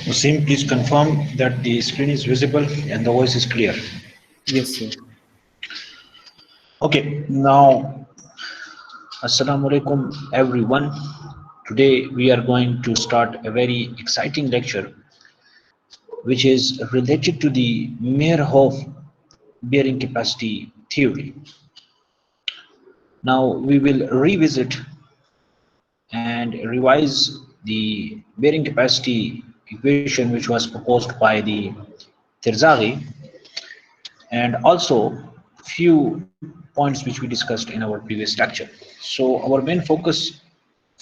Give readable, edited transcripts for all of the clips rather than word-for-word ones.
Wasim, please confirm that the screen is visible and the voice is clear. Yes, sir. Okay, now, Assalamu alaikum everyone. Today we are going to start a very exciting lecture which is related to the Meyerhof bearing capacity theory. Now we will revisit and revise the bearing capacity equation which was proposed by the Terzaghi, and also few points which we discussed in our previous lecture. So our main focus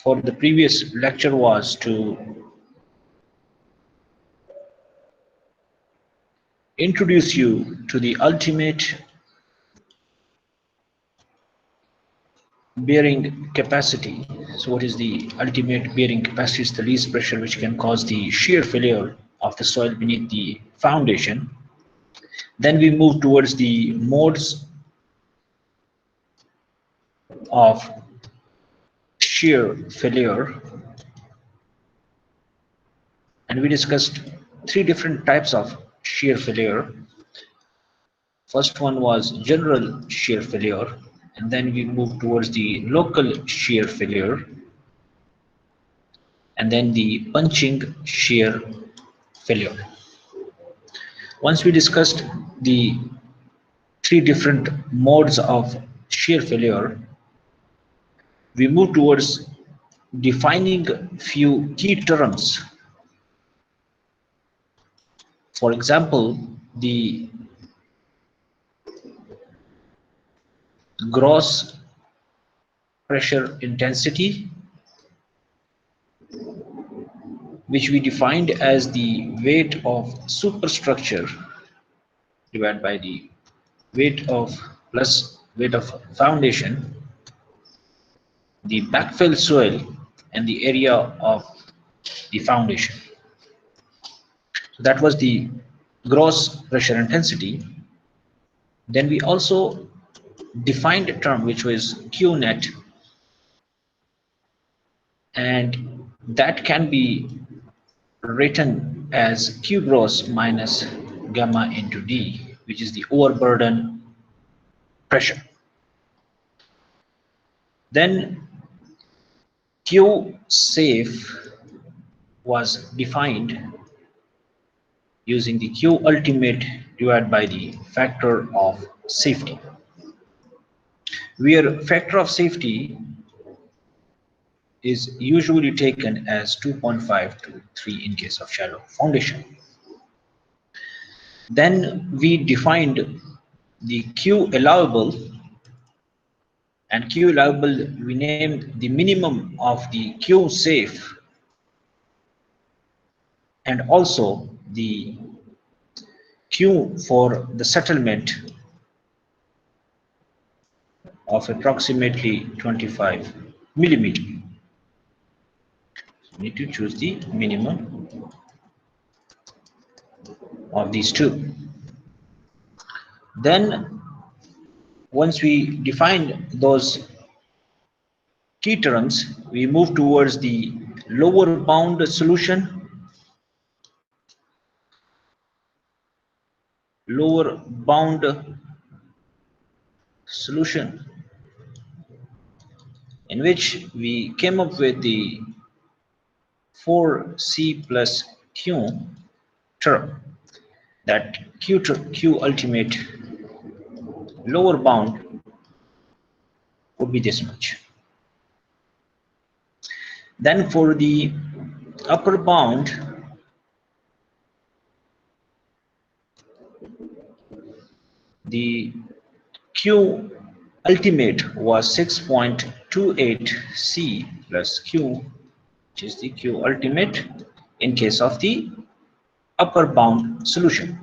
for the previous lecture was to introduce you to the ultimate bearing capacity. So what is the ultimate bearing capacity? It's the least pressure which can cause the shear failure of the soil beneath the foundation. Then we move towards the modes of shear failure, and we discussed three different types of shear failure. First one was general shear failure, and then we moved towards the local shear failure, and then the punching shear failure. Once we discussed the three different modes of shear failure, we moved towards defining few key terms. For example, the gross pressure intensity, which we defined as the weight of superstructure divided by the weight of plus weight of foundation, the backfill soil, and the area of the foundation. So that was the gross pressure intensity. Then we also defined a term which was Q net, and that can be written as Q gross minus gamma into D, which is the overburden pressure. Then Q safe was defined using the Q ultimate divided by the factor of safety, where factor of safety is usually taken as 2.5 to 3 in case of shallow foundation. Then we defined the Q allowable, and Q allowable we named the minimum of the Q safe, and also the Q for the settlement of approximately 25 millimeter. So we need to choose the minimum of these two. Then once we define those key terms, we move towards the lower bound solution, lower bound solution, in which we came up with the 4C plus Q term, that Q ultimate lower bound would be this much. Then for the upper bound, the Q ultimate was 6.28 C plus Q, which is the Q ultimate in case of the upper bound solution.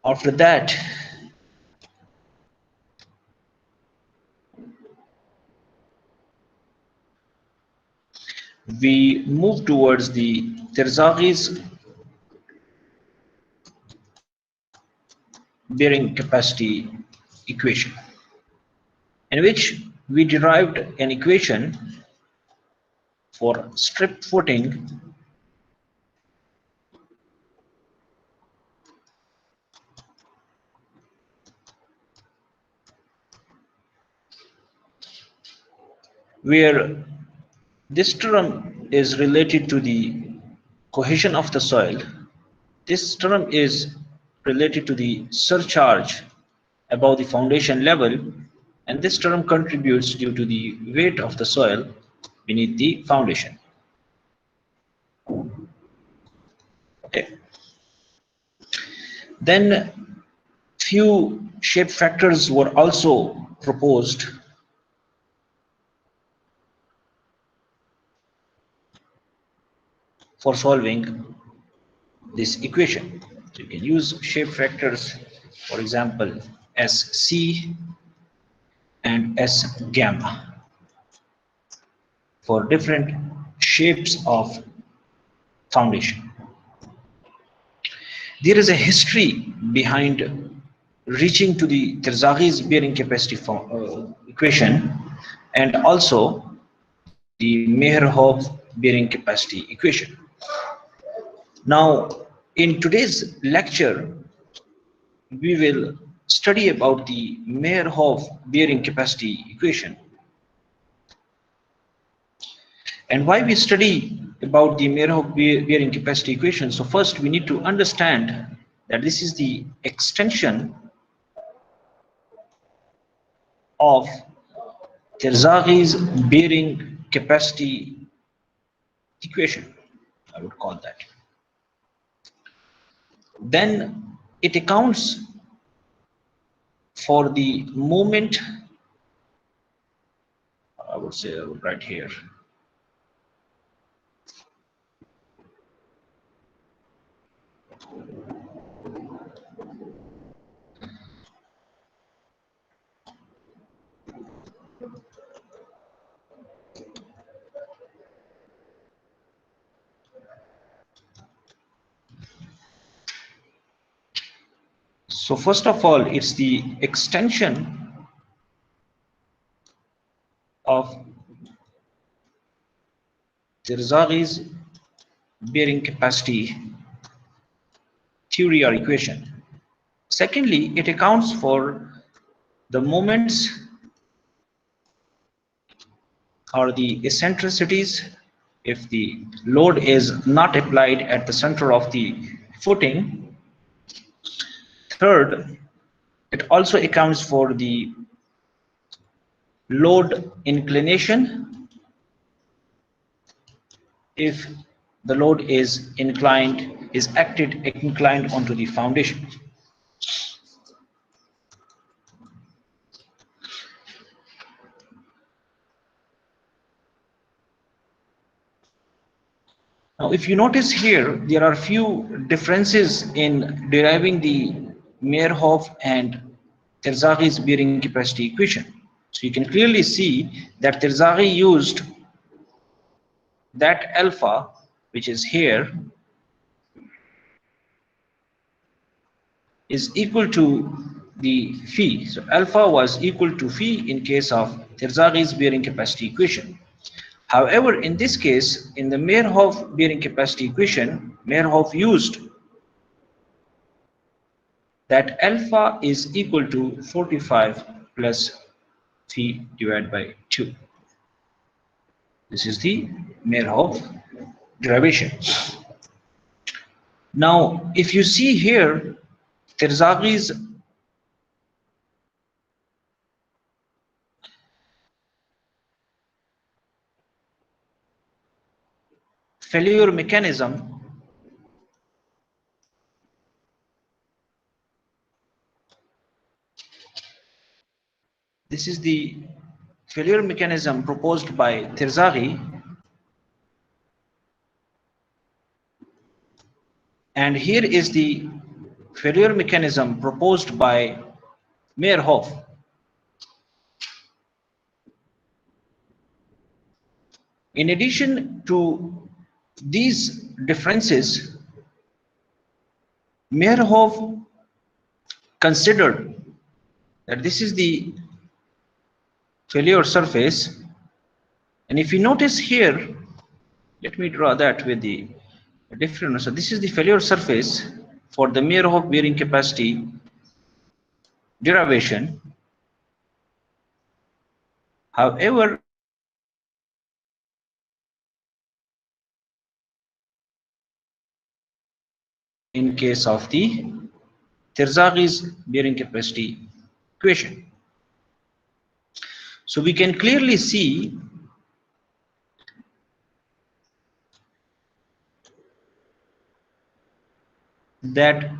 After that, we move towards the Terzaghi's bearing capacity equation. in which we derived an equation for strip footing where this term is related to the cohesion of the soil. This term is related to the surcharge above the foundation level, and this term contributes due to the weight of the soil beneath the foundation. Okay. Then few shape factors were also proposed for solving this equation. So you can use shape factors, for example, SC and S gamma for different shapes of foundation. There is a history behind reaching to the Terzaghi's bearing capacity equation and also the Meyerhof bearing capacity equation. Now, in today's lecture, we will study about the Meyerhof bearing capacity equation. And why we study about the Meyerhof bearing capacity equation? So first we need to understand that this is the extension of Terzaghi's bearing capacity equation, I would call that. Then it accounts for the moment, I would say right here. So first of all, it's the extension of Terzaghi's bearing capacity theory or equation. Secondly, it accounts for the moments or the eccentricities if the load is not applied at the center of the footing. Third, it also accounts for the load inclination if the load is inclined onto the foundation. Now, if you notice here, there are few differences in deriving the Meyerhof and Terzaghi's bearing capacity equation. So you can clearly see that Terzaghi used that alpha, which is here, is equal to the phi. So alpha was equal to phi in case of Terzaghi's bearing capacity equation. However, in this case, in the Meyerhof bearing capacity equation, Meyerhof used that alpha is equal to 45 plus phi divided by 2. This is the Meyerhof derivation. Now, if you see here, Terzaghi's failure mechanism this is the failure mechanism proposed by Terzaghi, and here is the failure mechanism proposed by Meyerhof. In addition to these differences, Meyerhof considered that this is the failure surface. And if you notice here, let me draw that with the different. So this is the failure surface for the Meyerhof bearing capacity derivation. However, in case of the Terzaghi's bearing capacity equation. So we can clearly see that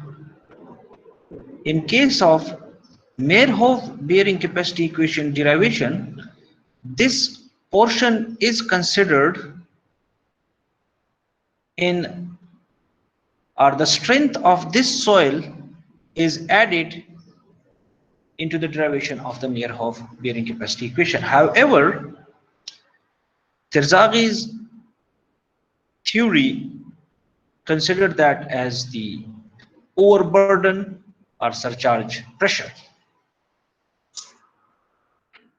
in case of Meyerhof bearing capacity equation derivation, this portion is considered in, or the strength of this soil is added into the derivation of the Meyerhof bearing capacity equation. However, Terzaghi's theory considered that as the overburden or surcharge pressure.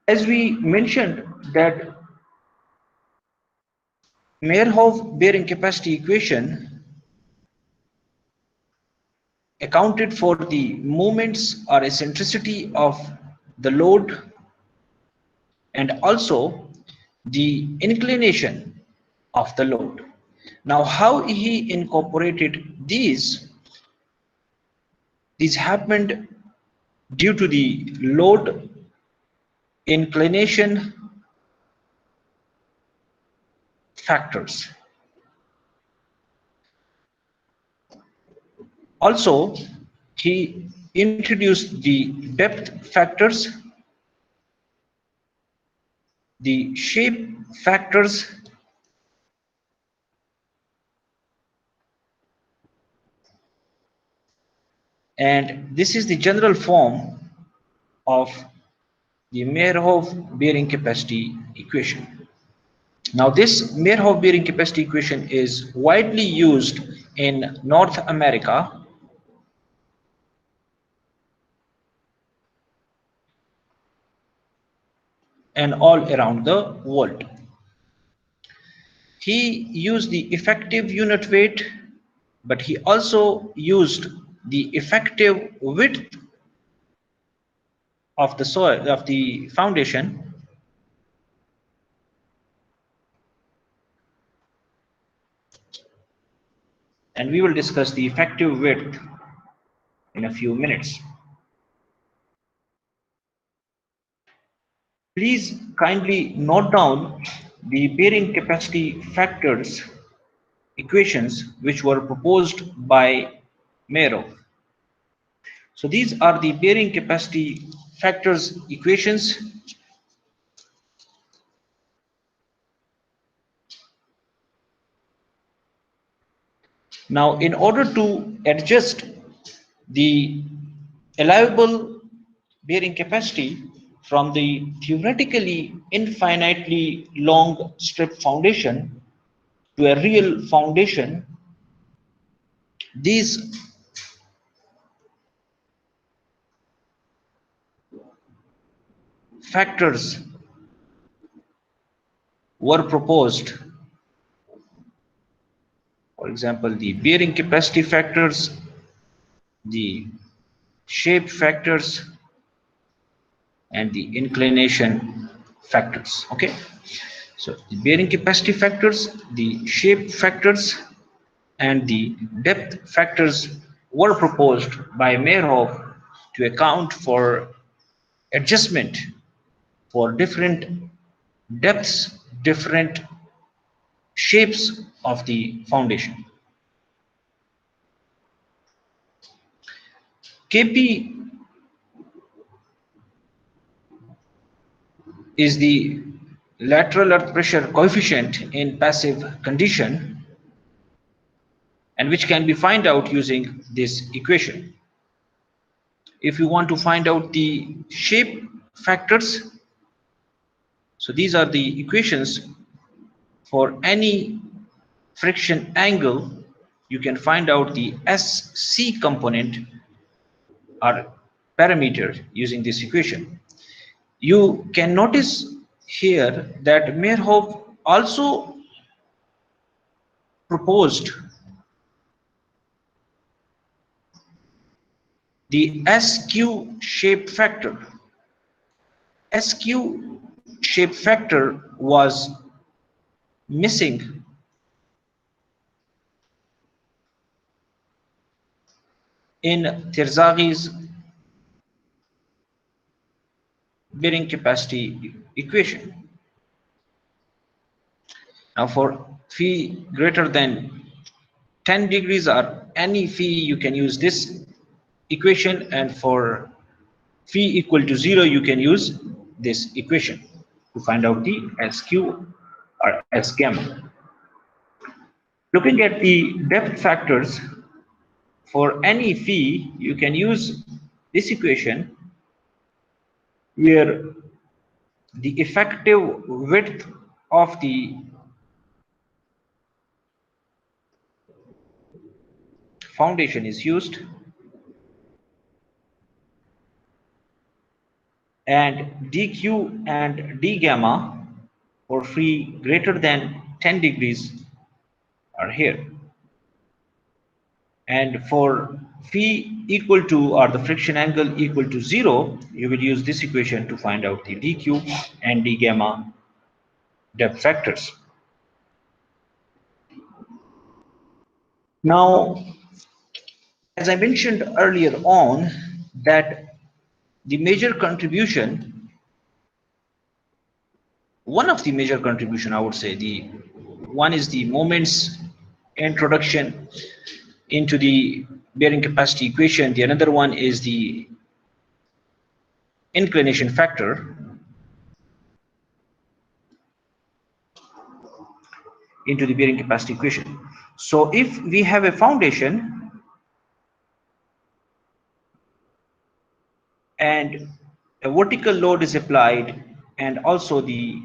As we mentioned that Meyerhof bearing capacity equation accounted for the moments or eccentricity of the load and also the inclination of the load. Now, how he incorporated these happened due to the load inclination factors. Also, he introduced the depth factors, the shape factors, and this is the general form of the Meyerhof bearing capacity equation. Now, this Meyerhof bearing capacity equation is widely used in North America and all around the world. He used the effective unit weight, but he also used the effective width of the soil, of the foundation, and we will discuss the effective width in a few minutes. Please kindly note down the bearing capacity factors equations which were proposed by Meyerhof. So these are the bearing capacity factors equations. Now, in order to adjust the allowable bearing capacity from the theoretically infinitely long strip foundation to a real foundation, these factors were proposed. For example, the bearing capacity factors, the shape factors, and the inclination factors. Okay, so the bearing capacity factors, the shape factors, and the depth factors were proposed by Meyerhof to account for adjustment for different depths, different shapes of the foundation. Kp is the lateral earth pressure coefficient in passive condition, and which can be found out using this equation. If you want to find out the shape factors, so these are the equations for any friction angle. You can find out the SC component or parameter using this equation. You can notice here that Meyerhof also proposed the SQ shape factor. SQ shape factor was missing in Terzaghis bearing capacity equation. Now for phi greater than 10 degrees or any phi, you can use this equation, and for phi equal to 0 you can use this equation to find out the SQ or S gamma. Looking at the depth factors, for any phi you can use this equation where the effective width of the foundation is used, and dq and d gamma for phi greater than 10 degrees are here, and for phi equal to, or the friction angle equal to 0, you will use this equation to find out the dq and d gamma depth factors. Now, as I mentioned earlier on, that the major contribution, one of the major contribution, I would say, the one is the moments introduction into the bearing capacity equation. The another one is the inclination factor into the bearing capacity equation. So if we have a foundation and a vertical load is applied and also the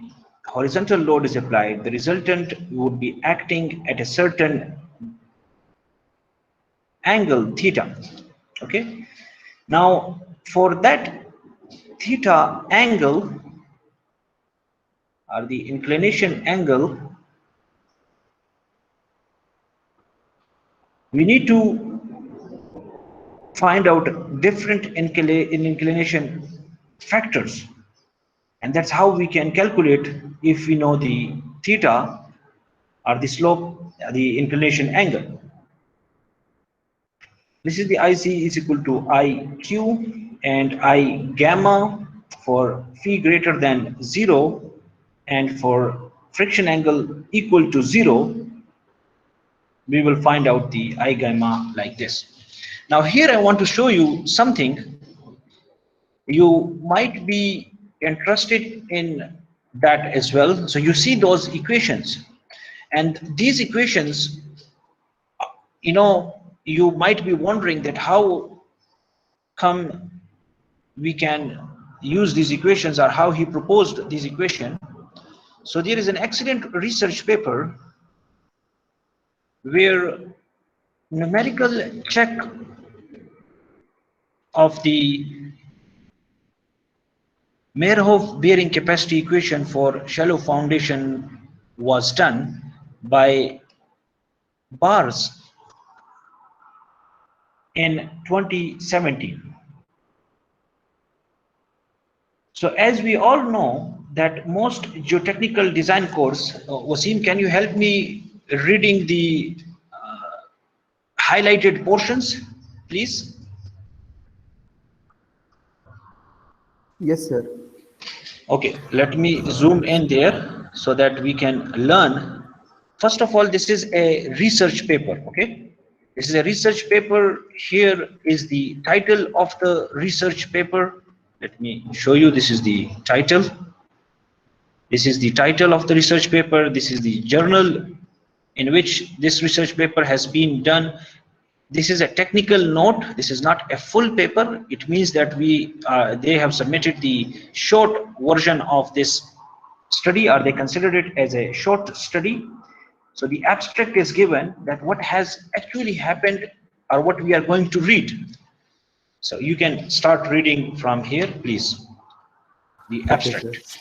horizontal load is applied, the resultant would be acting at a certain angle theta. Okay, now for that theta angle or the inclination angle, we need to find out different inclination factors, and that's how we can calculate if we know the theta or the slope, the inclination angle. This is the IC is equal to IQ and I gamma for phi greater than 0, and for friction angle equal to 0, we will find out the I gamma like this. Now here I want to show you something. You might be interested in that as well. So you see those equations, and these equations, you might be wondering that how come we can use these equations, or how he proposed these equations. So there is an excellent research paper where numerical check of the Meyerhof bearing capacity equation for shallow foundation was done by Bars in 2017. So as we all know that most geotechnical design course, Wasim, can you help me reading the highlighted portions, please? Yes, sir. Okay, let me zoom in there so that we can learn. First of all, this is a research paper, okay? This is a research paper. Here is the title of the research paper. Let me show you. This is the title. This is the title of the research paper. This is the journal in which this research paper has been done. This is a technical note. This is not a full paper. It means that they have submitted the short version of this study, or they considered it as a short study. So the abstract is given that what has actually happened, or what we are going to read. So you can start reading from here, please. the Okay, sir. abstract.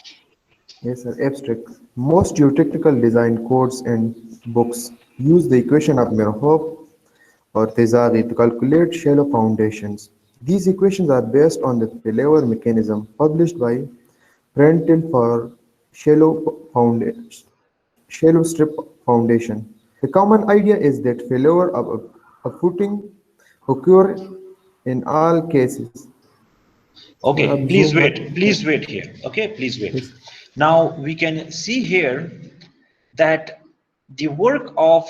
Yes, sir. Abstract. Most geotechnical design codes and books use the equation of Merhoff or Tezazi to calculate shallow foundations. These equations are based on the failure mechanism published by Prentill for shallow strip foundation. The common idea is that failure of footing occur in all cases. Sir, Okay, आप zoom मत please wait here. Okay, please wait. yes, Now we can see here that the work of,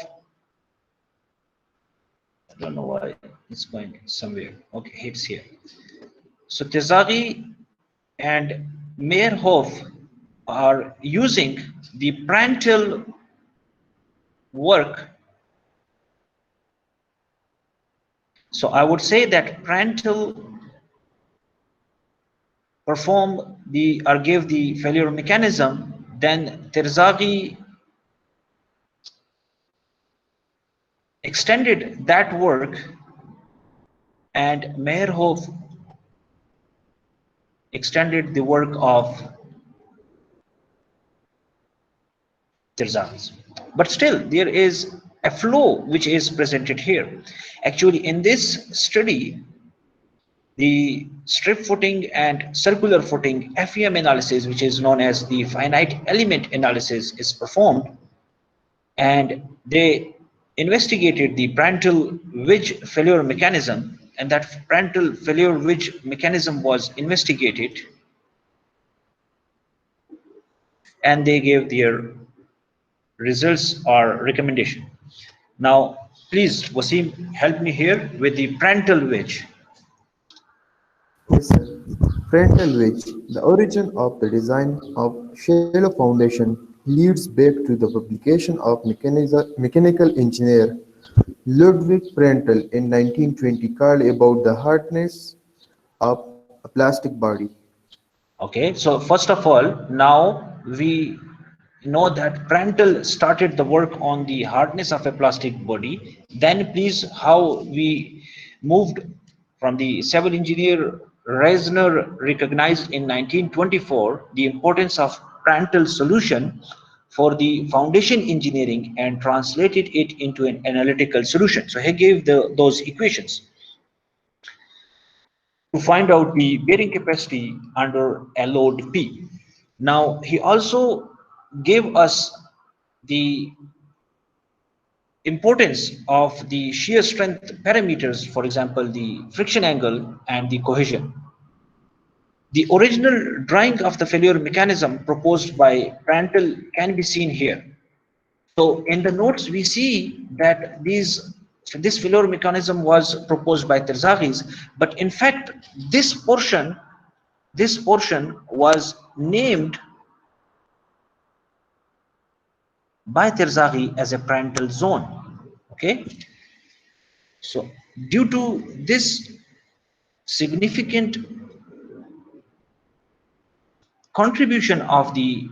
I don't know why it's going somewhere. Okay, it's here. So Tezari and Meyerhof are using the Prandtl work. So I would say that Prandtl perform the or gave the failure mechanism, then Terzaghi extended that work, and Meyerhof extended the work of Terzaghi's. But still, there is a flow which is presented here. Actually, in this study, the strip footing and circular footing FEM analysis, which is known as the finite element analysis, is performed, and they investigated the Prandtl wedge failure mechanism, and that Prandtl failure wedge mechanism was investigated, and they gave their results or recommendation. Now, please, Wasim, help me here with the Prandtl wedge. yes, sir. Frontal wedge. The origin of the design of shallow foundation leads back to the publication of mechanical engineer Ludwig Prandtl in 1920 called about the hardness of a plastic body. Okay, so first of all, now we know that Prandtl started the work on the hardness of a plastic body. Then, please, how we moved from the civil engineer Reisner recognized in 1924 the importance of Prandtl solution for the foundation engineering and translated it into an analytical solution. So he gave those equations to find out the bearing capacity under a load P. Now, he also gave us the importance of the shear strength parameters, for example, the friction angle and the cohesion. The original drawing of the failure mechanism proposed by Prandtl can be seen here. So in the notes, we see that this failure mechanism was proposed by Terzaghi's, but in fact, this portion this portion was named by Terzaghi as a Prandtl zone. Okay, so due to this significant contribution of the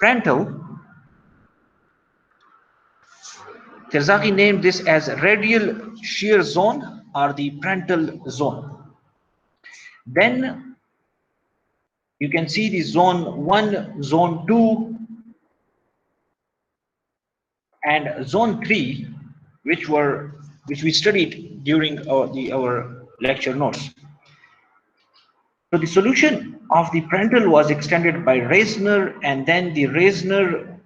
Prandtl, Terzaghi named this as radial shear zone or the Prandtl zone. Then you can see the zone 1, zone 2, and zone 3, which we studied during our lecture notes. So the solution of the Prandtl was extended by Reisner, and then the Reisner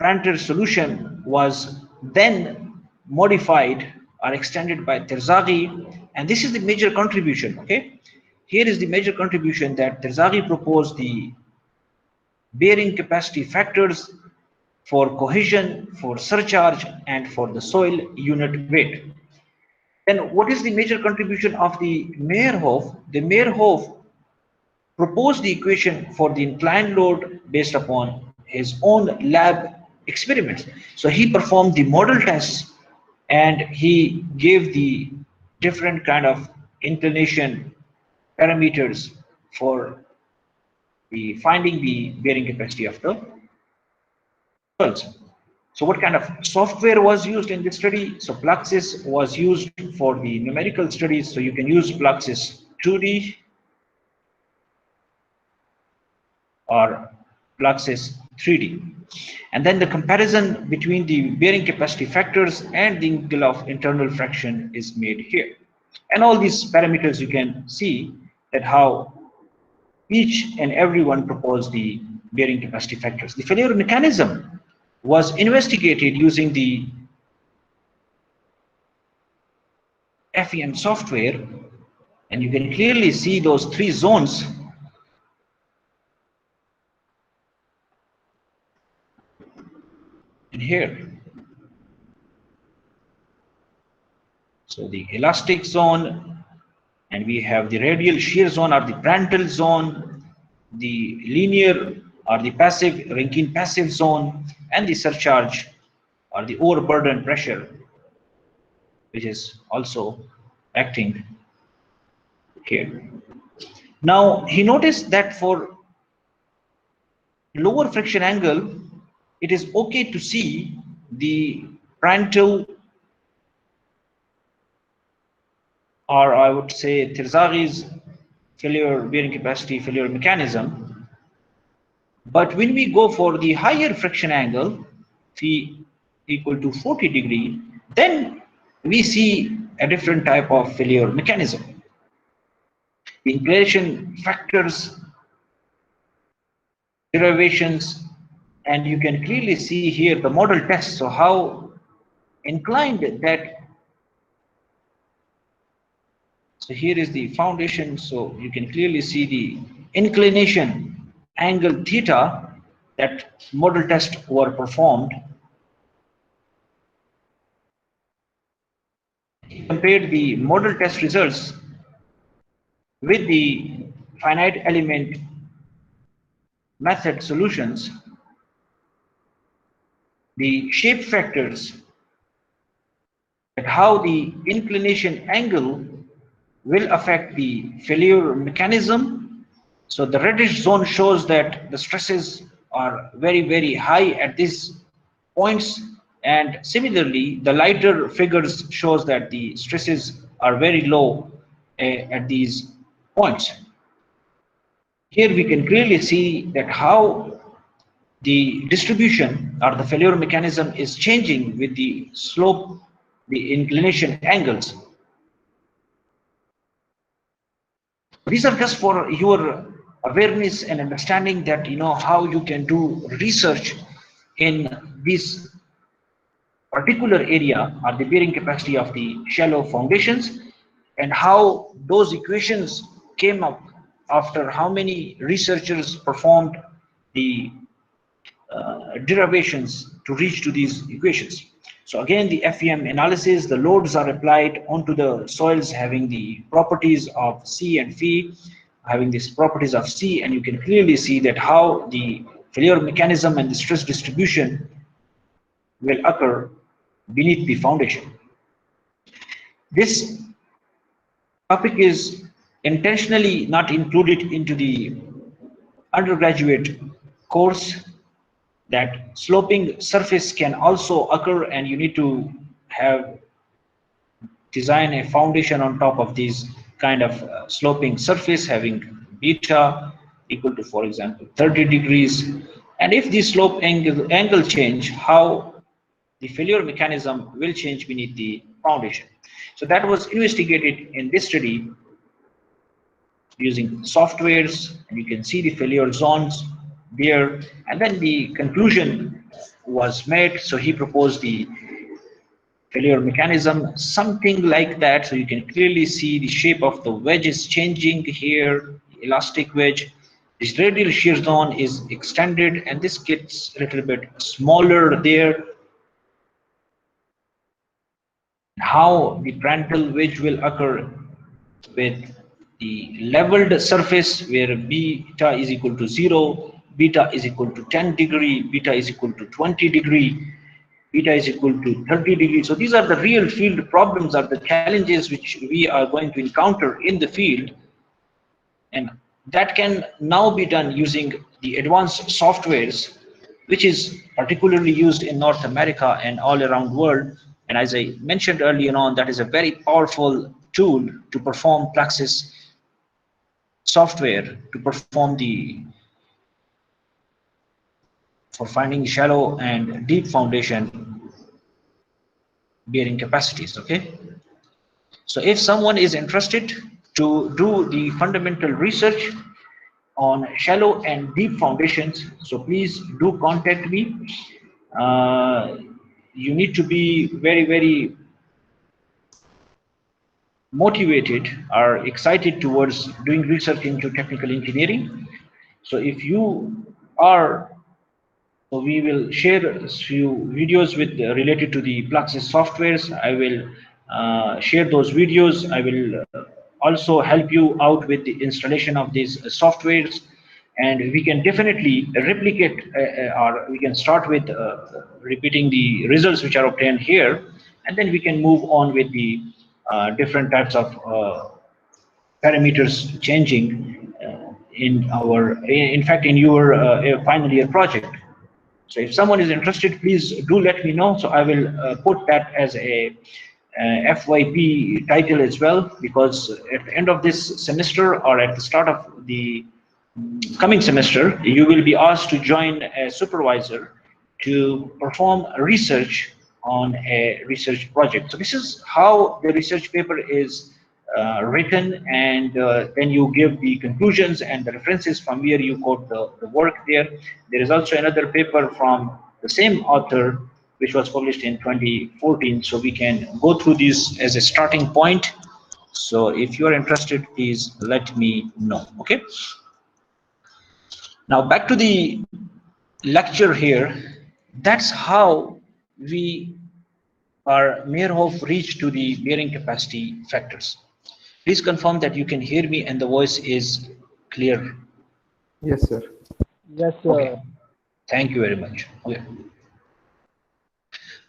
Prandtl solution was then modified or extended by Terzaghi, and this is the major contribution. Okay, here is the major contribution that Terzaghi proposed the bearing capacity factors for cohesion, for surcharge, and for the soil unit weight. Then what is the major contribution of the Meyerhof? The Meyerhof proposed the equation for the inclined load based upon his own lab experiments. So he performed the model tests, and he gave the different kind of inclination parameters for the finding the bearing capacity of the soils. So what kind of software was used in this study? So Fluxys was used for the numerical studies. So you can use Fluxys 2D or Fluxus 3D. And then the comparison between the bearing capacity factors and the angle of internal friction is made here. And all these parameters you can see that how each and every one proposed the bearing capacity factors. The failure mechanism was investigated using the FEM software, and you can clearly see those three zones in here. So the elastic zone, and we have the radial shear zone or the Prandtl zone, the linear or the passive Rankine passive zone, and the surcharge or the overburden pressure, which is also acting here. Now he noticed that for lower friction angle, it is okay to see the Prandtl, or I would say Terzaghi's failure bearing capacity failure mechanism. But when we go for the higher friction angle, phi equal to 40 degree, then we see a different type of failure mechanism. The inclination factors, derivations, and you can clearly see here the model test. So how inclined that. So here is the foundation. So you can clearly see the inclination angle theta that model tests were performed. He compared the model test results with the finite element method solutions. The shape factors, that how the inclination angle will affect the failure mechanism. So the reddish zone shows that the stresses are very high at these points, and similarly the lighter figures shows that the stresses are very low at these points. Here we can clearly see that how the distribution or the failure mechanism is changing with the slope, the inclination angles. These are just for your awareness and understanding that you know how you can do research in this particular area or the bearing capacity of the shallow foundations, and how those equations came up after how many researchers performed the derivations to reach to these equations. So again, the FEM analysis, the loads are applied onto the soils having the properties of C and Phi, having these properties of C, and you can clearly see that how the failure mechanism and the stress distribution will occur beneath the foundation. This topic is intentionally not included into the undergraduate course, that sloping surface can also occur, and you need to have design a foundation on top of these kind of sloping surface having beta equal to, for example, 30 degrees. And if the slope angle change, how the failure mechanism will change beneath the foundation. So that was investigated in this study using softwares, and you can see the failure zones there, and then the conclusion was made. So he proposed the failure mechanism, something like that. So you can clearly see the shape of the wedge is changing here, elastic wedge. This radial shear zone is extended, and this gets a little bit smaller there. How the Prandtl wedge will occur with the leveled surface where beta is equal to 0, beta is equal to 10 degree, beta is equal to 20 degree, beta is equal to 30 degrees. So these are the real field problems, are the challenges which we are going to encounter in the field, and that can now be done using the advanced softwares, which is particularly used in North America and all around the world. And as I mentioned earlier on, that is a very powerful tool to perform Praxis software to perform the for finding shallow and deep foundation bearing capacities. Okay, so if someone is interested to do the fundamental research on shallow and deep foundations, so please do contact me. uh, you need to be very motivated or excited towards doing research into technical engineering. So if you are, so we will share a few videos with related to the Fluxus softwares. I will share those videos. I will also help you out with the installation of these softwares, and we can definitely replicate or we can start with repeating the results which are obtained here, and then we can move on with the different types of parameters changing in our, in fact, in your final year project. So if someone is interested, please do let me know. So I will put that as a FYP title as well, because at the end of this semester or at the start of the coming semester, you will be asked to join a supervisor to perform research on a research project. So this is how the research paper is written, and then you give the conclusions and the references from where you quote the work there. There is also another paper from the same author which was published in 2014, so we can go through this as a starting point. So if you are interested, please let me know. Okay, now back to the lecture here. That's how we are Meyerhof reached to the bearing capacity factors. Please confirm that you can hear me and the voice is clear. Yes, sir. Yes, Okay, thank you very much. Okay.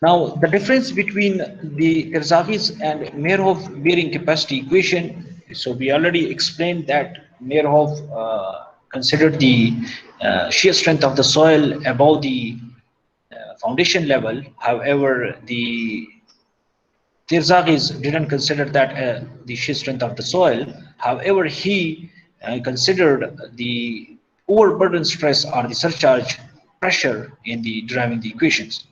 Now the difference between the Terzaghi's and Meyerhof bearing capacity equation. So we already explained that Meyerhof considered the shear strength of the soil above the foundation level. However, the Terzaghi's didn't consider that the shear strength of the soil. However, he considered the overburden stress or the surcharge pressure in the deriving the equations.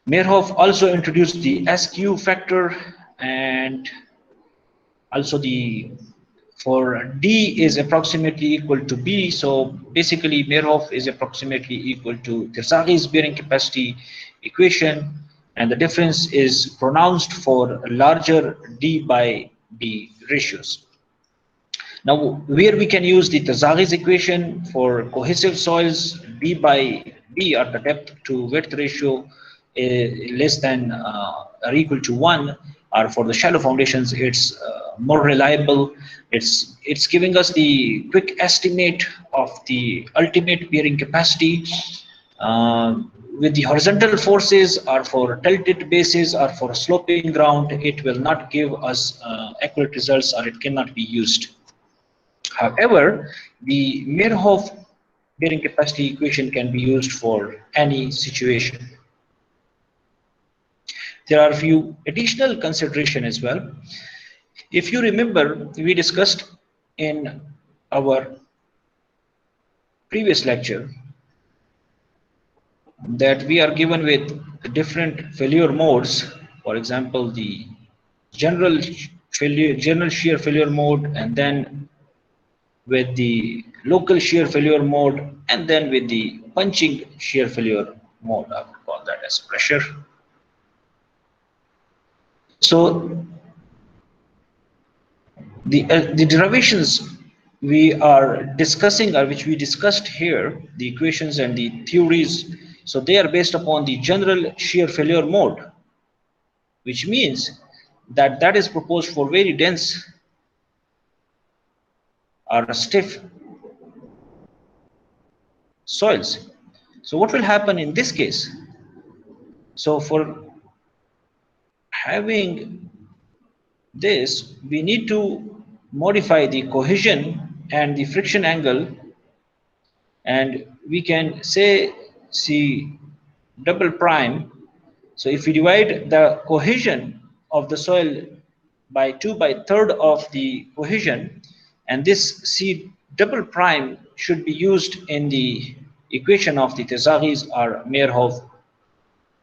Meyerhof also introduced the SQ factor, and also the for D is approximately equal to B. So basically Meyerhof is approximately equal to Terzaghi's bearing capacity equation, and the difference is pronounced for larger D by B ratios. Now where we can use the Terzaghi's equation for cohesive soils, B by B, or the depth to width ratio less than or equal to 1, or for the shallow foundations it's more reliable. It's giving us the quick estimate of the ultimate bearing capacity. With the horizontal forces or for tilted bases or for sloping ground, it will not give us accurate results, or it cannot be used. However, the Meyerhof bearing capacity equation can be used for any situation. There are a few additional considerations as well. If you remember, we discussed in our previous lecture that we are given with different failure modes. For example, the general shear failure mode, and then with the local shear failure mode, and then with the punching shear failure mode. I would call that as pressure. So the derivations we are discussing, or which we discussed here, the equations and the theories, so they are based upon the general shear failure mode, which means that that is proposed for very dense or stiff soils. So what will happen in this case? So for having this, we need to modify the cohesion and the friction angle, and we can say C double prime. So if we divide the cohesion of the soil by 2 by 3rd of the cohesion, and this C double prime should be used in the equation of the Tezaghis or Meyerhof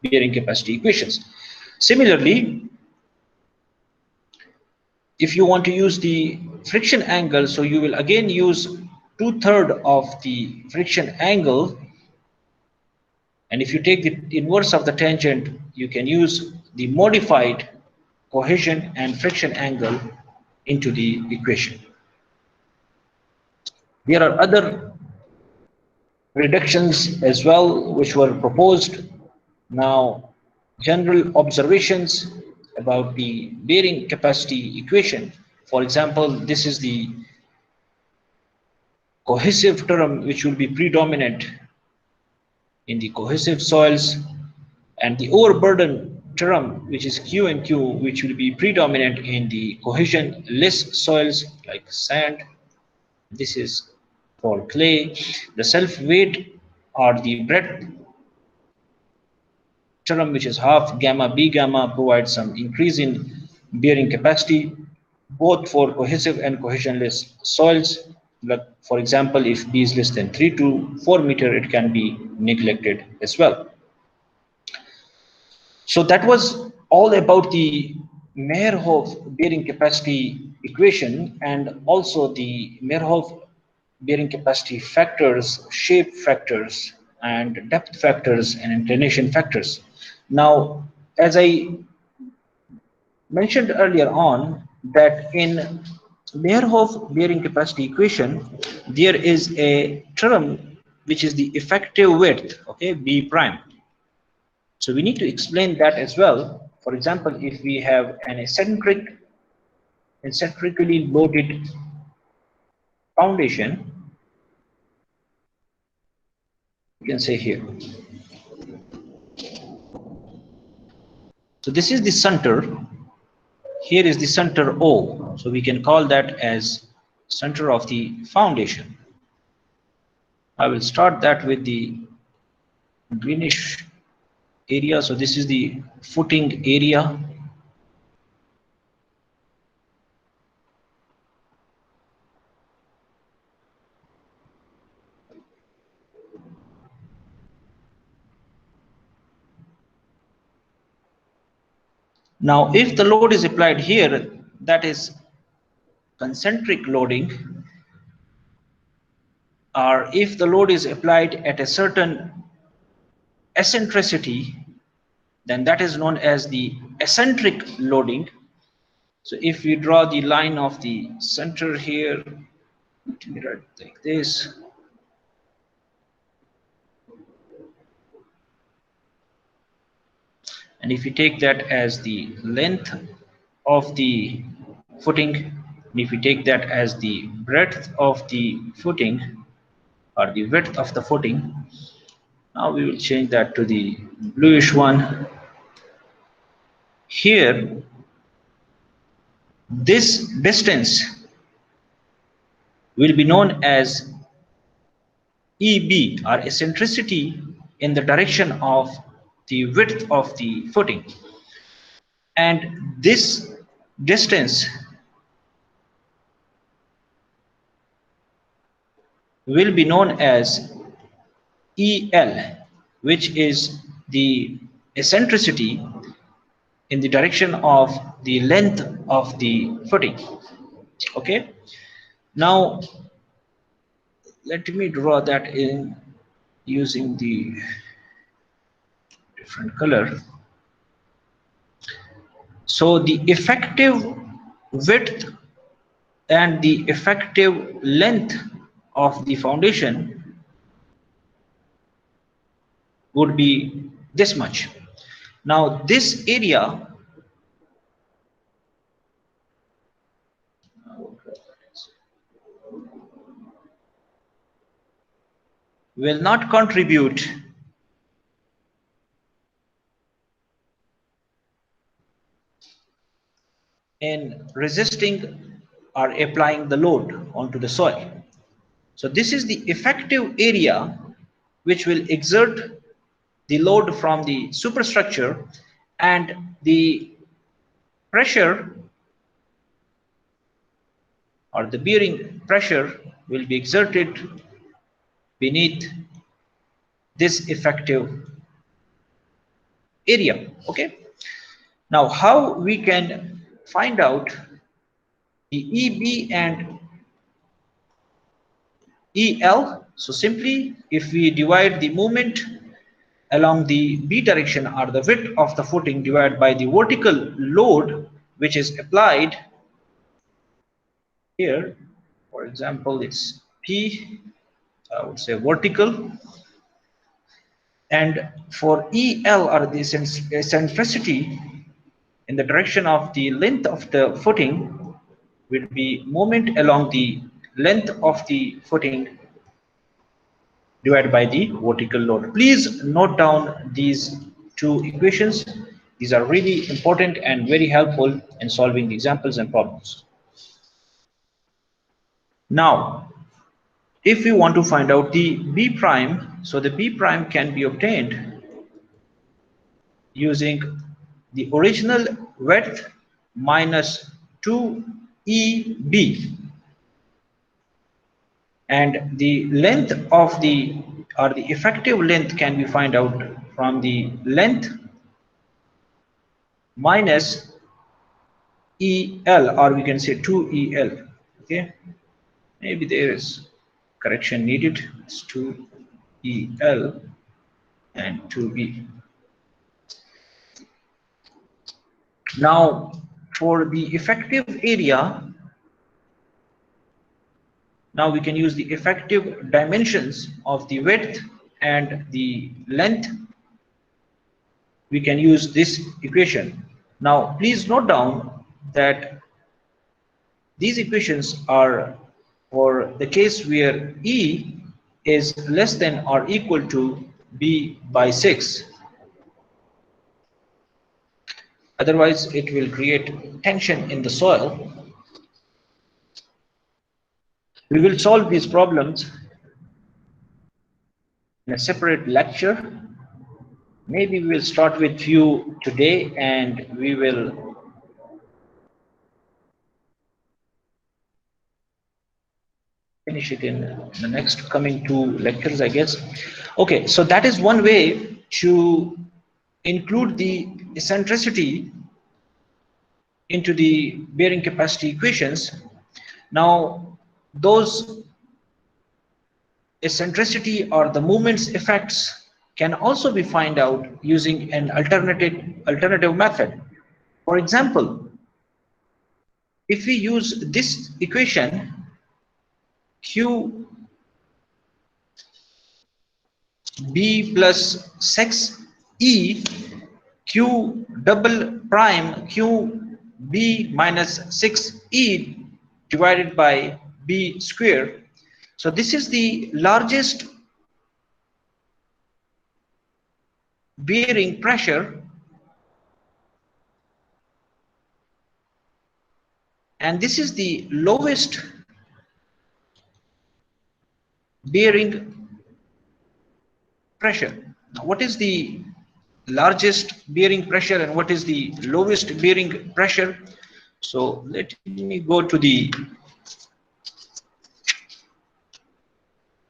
bearing capacity equations. Similarly, if you want to use the friction angle, so you will again use 2/3 of the friction angle, and if you take the inverse of the tangent, you can use the modified cohesion and friction angle into the equation. There are other reductions as well which were proposed. Now, general observations about the bearing capacity equation. For example, this is the cohesive term which will be predominant in the cohesive soils, and the overburden term which is Q and Q, which will be predominant in the cohesion-less soils like sand. This is for clay. The self-weight or the breadth term, which is half gamma B gamma, provides some increase in bearing capacity both for cohesive and cohesionless soils. Like for example, if B is less than 3 to 4 meter, it can be neglected as well. So that was all about the Meyerhof bearing capacity equation, and also the Meyerhof bearing capacity factors, shape factors, and depth factors, and inclination factors. Now, as I mentioned earlier on, that in Meyerhof bearing capacity equation, there is a term which is the effective width, okay, B prime. So we need to explain that as well. For example, if we have an eccentrically loaded foundation, you can say here. So this is the center. Here is the center O. So we can call that as center of the foundation. I will start that with the greenish area. So this is the footing area. Now, if the load is applied here, that is concentric loading, or if the load is applied at a certain eccentricity, then that is known as the eccentric loading. So if we draw the line of the center here, let me write like this. And if you take that as the length of the footing, and if we take that as the breadth of the footing or the width of the footing, now we will change that to the bluish one. Here, this distance will be known as EB, or eccentricity in the direction of the width of the footing. And this distance will be known as EL, which is the eccentricity in the direction of the length of the footing. Okay, now let me draw that in using the different color. So the effective width and the effective length of the foundation would be this much. Now this area will not contribute in resisting or applying the load onto the soil. So this is the effective area which will exert the load from the superstructure, and the pressure or the bearing pressure will be exerted beneath this effective area. Okay. Now, how we can find out the EB and EL? So simply, if we divide the moment along the B direction, or the width of the footing, divided by the vertical load which is applied here. For example, it's P, I would say vertical, and for EL, or the eccentricity in the direction of the length of the footing, will be moment along the length of the footing divided by the vertical load. Please note down these two equations. These are really important and very helpful in solving the examples and problems. Now, if we want to find out the B prime, so the B prime can be obtained using the original width minus 2EB, and the length of the, or the effective length, can be find out from the length minus EL, or we can say 2EL. Okay, maybe there is correction needed. It's 2EL and 2B. Now, for the effective area, now we can use the effective dimensions of the width and the length. We can use this equation. Now, please note down that these equations are for the case where E is less than or equal to B by 6. Otherwise, it will create tension in the soil. We will solve these problems in a separate lecture. Maybe we will start with few today, and we will finish it in the next coming two lectures, I guess. Okay, so that is one way to include the eccentricity into the bearing capacity equations. Now, those eccentricity or the moment's effects can also be found out using an alternative method. For example, if we use this equation, QB plus 6E, Q double prime QB minus 6E divided by B square. So this is the largest bearing pressure, and this is the lowest bearing pressure. Now, what is the largest bearing pressure and what is the lowest bearing pressure? So let me go to the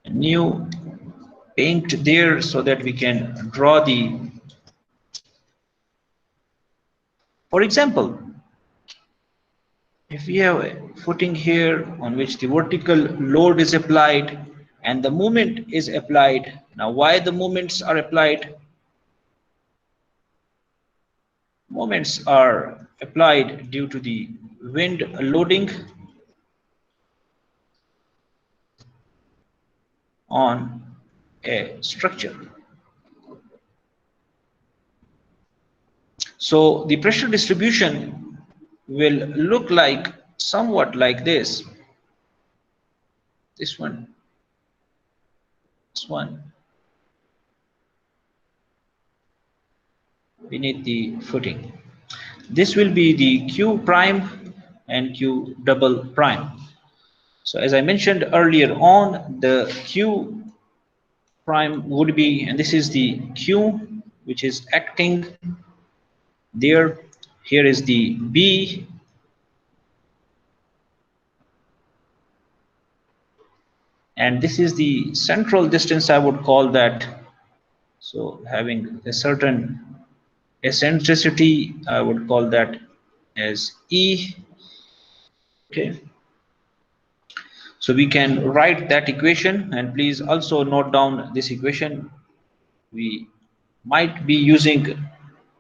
new paint there so that we can draw the, for example, if we have a footing here on which the vertical load is applied and the moment is applied. Now, why the moments are applied? Moments are applied due to the wind loading on a structure. So the pressure distribution will look like somewhat like this. This one, beneath the footing. This will be the Q prime and Q double prime. So as I mentioned earlier on, the Q prime would be, and this is the Q which is acting there. Here is the B, and this is the central distance, I would call that. So having a certain eccentricity, I would call that as E. Okay, so we can write that equation, and please also note down this equation we might be using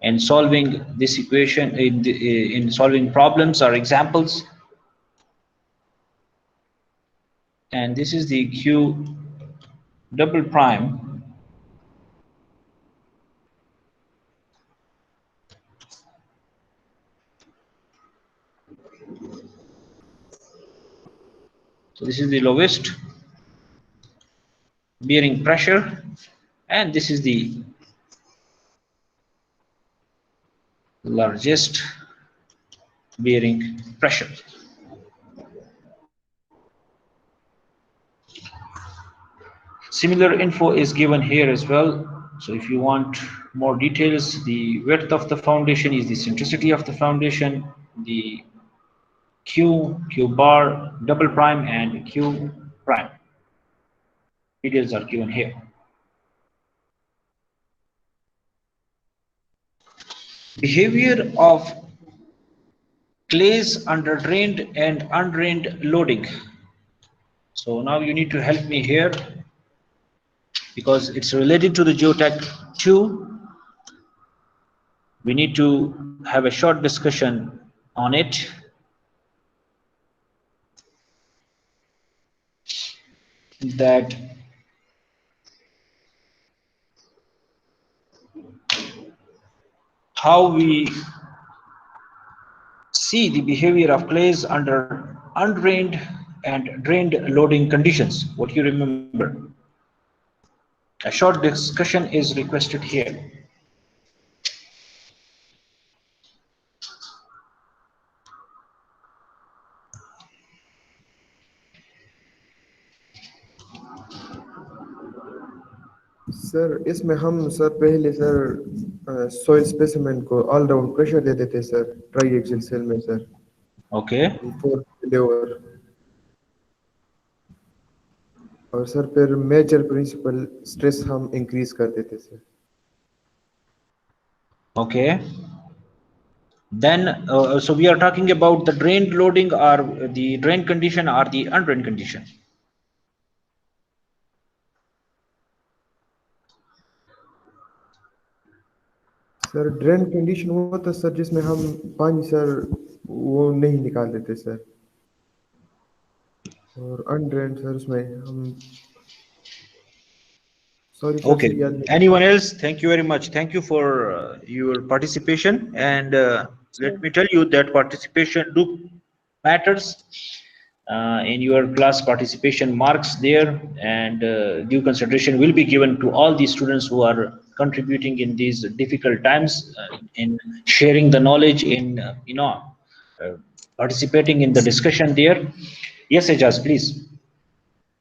in solving this equation in solving problems or examples. And this is the Q double prime. So this is the lowest bearing pressure, and this is the largest bearing pressure. Similar info is given here as well. So if you want more details, the width of the foundation is the centricity of the foundation, the Q bar, double prime, and Q prime. Details are given here. Behavior of clays under drained and undrained loading. So now you need to help me here because it's related to the geotech 2. We need to have a short discussion on it. That how we see the behavior of clays under undrained and drained loading conditions. What you remember? A short discussion is requested here. Sir इसमें हम sir पहले sir soil specimen को all round pressure दे देते sir try axial cell में sir Okay. 4 लेवर और sir फिर major principal stress हम increase कर देते sir Okay. Then, so we are talking about the drained loading or the drained condition or the undrained condition. Sir drain condition वो था sir जिसमें हम पानी सर वो नहीं निकाल देते सर और अनड्रेन सर उसमें हम सॉरी सर Okay. सर याद नहीं Anyone else? Thank you very much. Thank you for your participation. And let me tell you that participation do matters in your class participation marks there, and due consideration will be given to all the students who are contributing in these difficult times in sharing the knowledge in participating in the discussion there. Yes, Ejaz, please.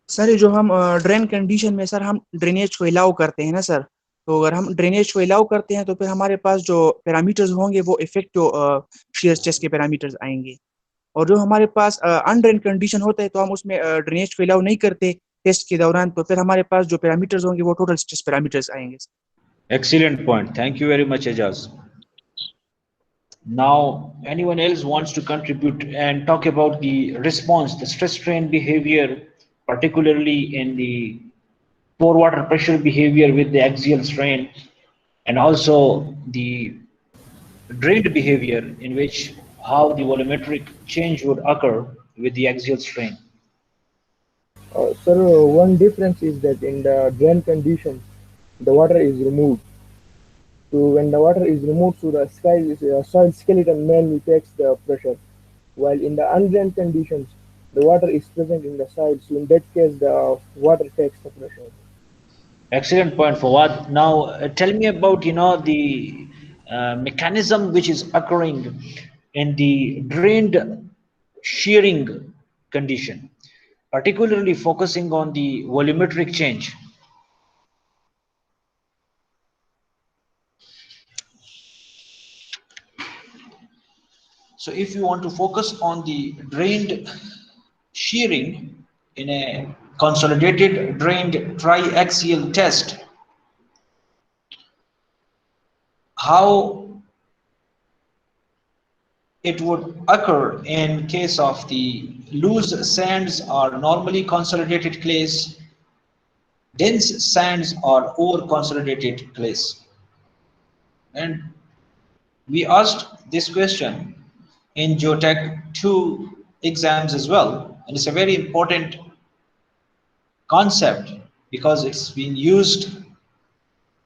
Sir ये जो हम drain condition में sir हम drainage को allow करते हैं ना sir, तो अगर हम ड्रेनेज को अलाउ करते हैं तो फिर हमारे पास जो पैरामीटर्स होंगे वो इफेक्टिव shear स्ट्रेस के पैरामीटर्स आएंगे, और जो हमारे पास अनड्रेन कंडीशन होता है तो हम उसमें ड्रेनेज को अलाउ नहीं करते टेस्ट के दौरान, तो फिर हमारे पास जो पैरामीटर्स होंगे वो टोटल स्ट्रेस पैरामीटर्स आएंगे. Excellent point. Thank you very much, Ejaz. Now, anyone else wants to contribute and talk about the response, the stress strain behavior, particularly in the pore water pressure behavior with the axial strain, and also the drained behavior in which how the volumetric change would occur with the axial strain. Sir, one difference is that in the drain condition, the water is removed. So when the water is removed, so the soil skeleton mainly takes the pressure. While in the undrained conditions, the water is present in the soil. So in that case, the water takes the pressure. Excellent point, Fawad. Now, tell me about the mechanism which is occurring in the drained shearing condition, particularly focusing on the volumetric change. So if you want to focus on the drained shearing in a consolidated drained triaxial test, how it would occur in case of the loose sands or normally consolidated clays, dense sands or over consolidated clays. And we asked this question in Geotech 2 exams as well, and it's a very important concept because it's been used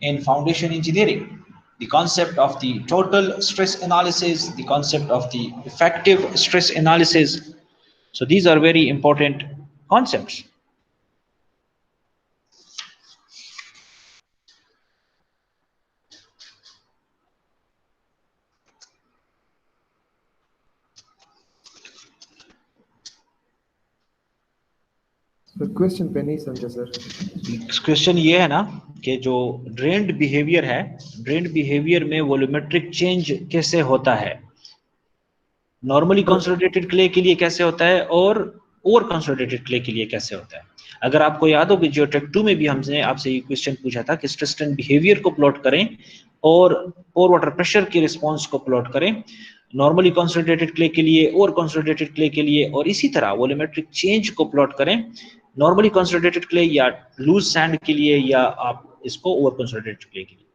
in foundation engineering. The concept of the total stress analysis, the concept of the effective stress analysis. So these are very important concepts. Sir question पे नहीं समझा sir. Question ये है ना कि जो drained behaviour है, drained behaviour में वॉल्यूमेट्रिक चेंज कैसे होता है, नॉर्मली कंसोलिडेटेड क्ले के लिए कैसे होता है और ओवर कंसोलिडेटेड क्ले के लिए कैसे होता है। अगर आपको याद हो कि जियोटेक 2 में भी हमने आपसे ये क्वेश्चन पूछा था कि स्ट्रेस स्ट्रेन बिहेवियर को प्लॉट करें और पोर वाटर प्रेशर के रिस्पांस को प्लॉट करें, नॉर्मली कंसोलिडेटेड क्ले के लिए, ओवर कंसोलिडेटेड क्ले के लिए, और इसी तरह वॉल्यूमेट्रिक चेंज को प्लॉट करें नॉर्मली कंसोलिडेटेड क्ले या लूज सैंड के लिए, या आप इसको ओवर कंसोलिडेटेड क्ले के लिए।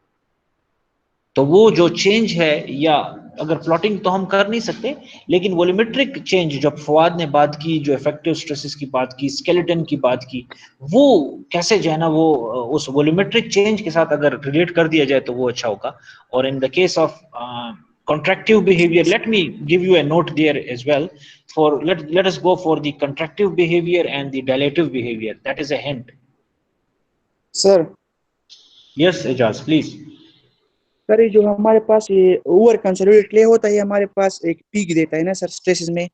तो वो जो चेंज है, या अगर प्लॉटिंग तो हम कर नहीं सकते, लेकिन वॉल्यूमेट्रिक चेंज जब फवाद ने बात की, जो इफेक्टिव स्ट्रेसेस की बात की, स्केलेटन की बात की, वो कैसे जो है ना वो उस वॉल्यूमेट्रिक चेंज के साथ अगर रिलेट कर दिया जाए तो वो अच्छा होगा। और in the case of contractive behavior, let me give you a note there as well. For let us go for the contractive behavior and the dilative behavior. That is a hint. Sir Yes, Ejaz, please. Sir ये जो हमारे पास ये over consolidated clay होता है, हमारे पास एक peak देता है ना सर स्ट्रेसेस में।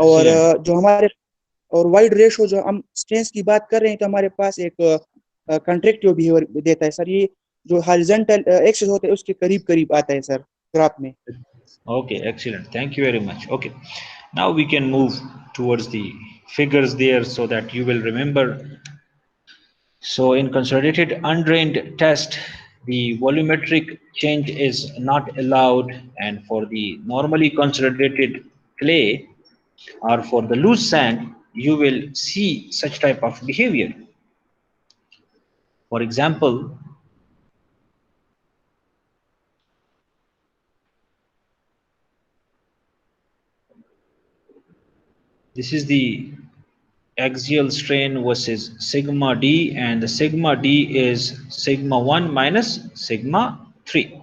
और Excellent. जो हमारे और वाइड रेशो जो हम स्ट्रेंथ की बात कर रहे हैं तो हमारे पास एक कंट्रैक्टिव बिहेवियर देता है सर। ये जो हॉरिजॉन्टल एक्सिस होता है उसके करीब करीब आता है सर ग्राफ में। Okay, excellent. Thank you very much. Okay, now we can move towards the figures there so that you will remember. So in consolidated undrained test, the volumetric change is not allowed, and for the normally consolidated clay or for the loose sand, you will see such type of behavior. For example, this is the axial strain versus sigma d, and the sigma d is sigma 1 minus sigma 3.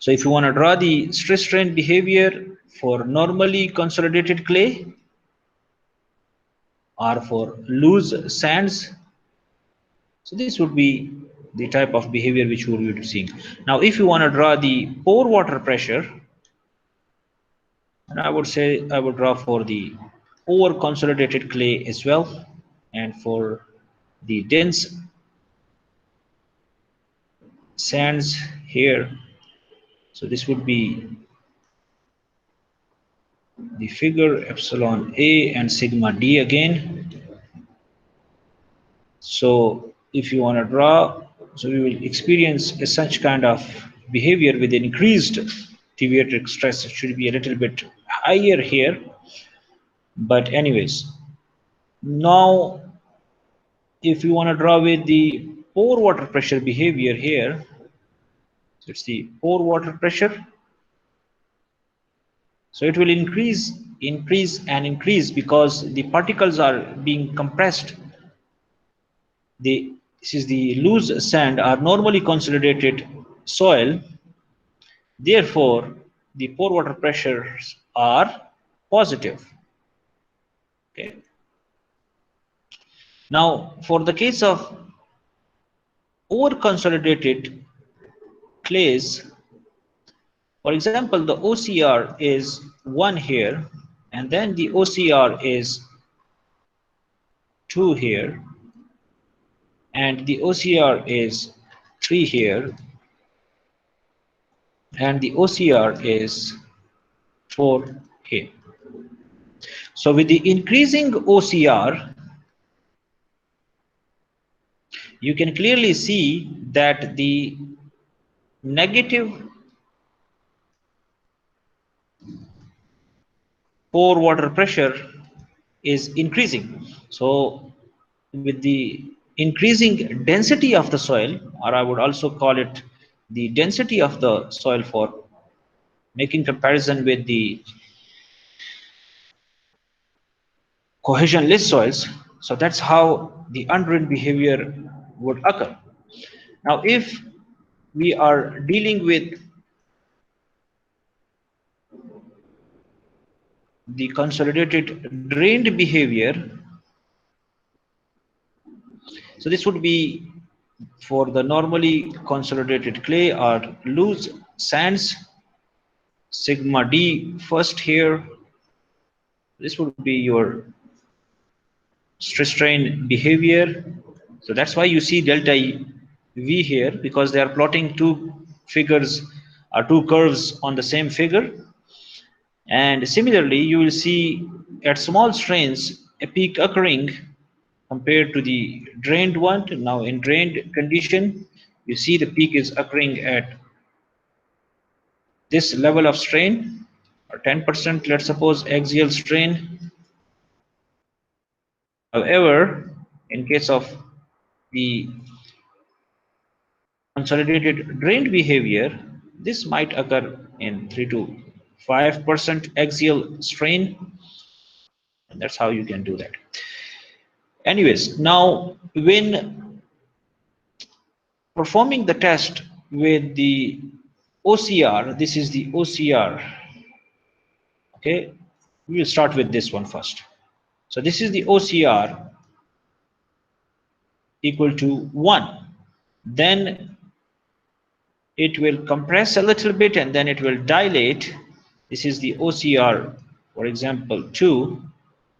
So if you want to draw the stress strain behavior for normally consolidated clay or for loose sands, so this would be the type of behavior which we will be seeing. Now if you want to draw the pore water pressure, and I would say I would draw for the over consolidated clay as well, and for the dense sands here. So this would be the figure epsilon A and sigma D again. So if you want to draw, so we will experience such kind of behavior with increased deviatoric stress. It should be a little bit higher here, but anyways, now if you want to draw with the pore water pressure behavior here, so it's the pore water pressure. So it will increase and increase because the particles are being compressed. This is the loose sand are normally consolidated soil. Therefore, the pore water pressures are positive. Okay. Now, for the case of over consolidated clays, for example, the OCR is 1 here, and then the OCR is 2 here, and the OCR is 3 here, and the OCR is 4 here. So with the increasing OCR, you can clearly see that the negative pore water pressure is increasing. So with the increasing density of the soil, or I would also call it the density of the soil for making comparison with the cohesionless soils, so that's how the undrained behavior would occur. Now if we are dealing with the consolidated drained behavior, so this would be for the normally consolidated clay or loose sands, sigma D first here. This would be your stress strain behavior. So that's why you see delta V here, because they are plotting two figures or two curves on the same figure. And similarly, you will see at small strains a peak occurring compared to the drained one. Now in drained condition, you see the peak is occurring at this level of strain, or 10%, let's suppose, axial strain. However, in case of the consolidated drained behavior, this might occur in 3 to 5% axial strain, and that's how you can do that. Anyways, now when performing the test with the OCR, this is the OCR. Okay, we will start with this one first. So this is the OCR equal to 1. Then it will compress a little bit and then it will dilate. This is the OCR, for example, 2.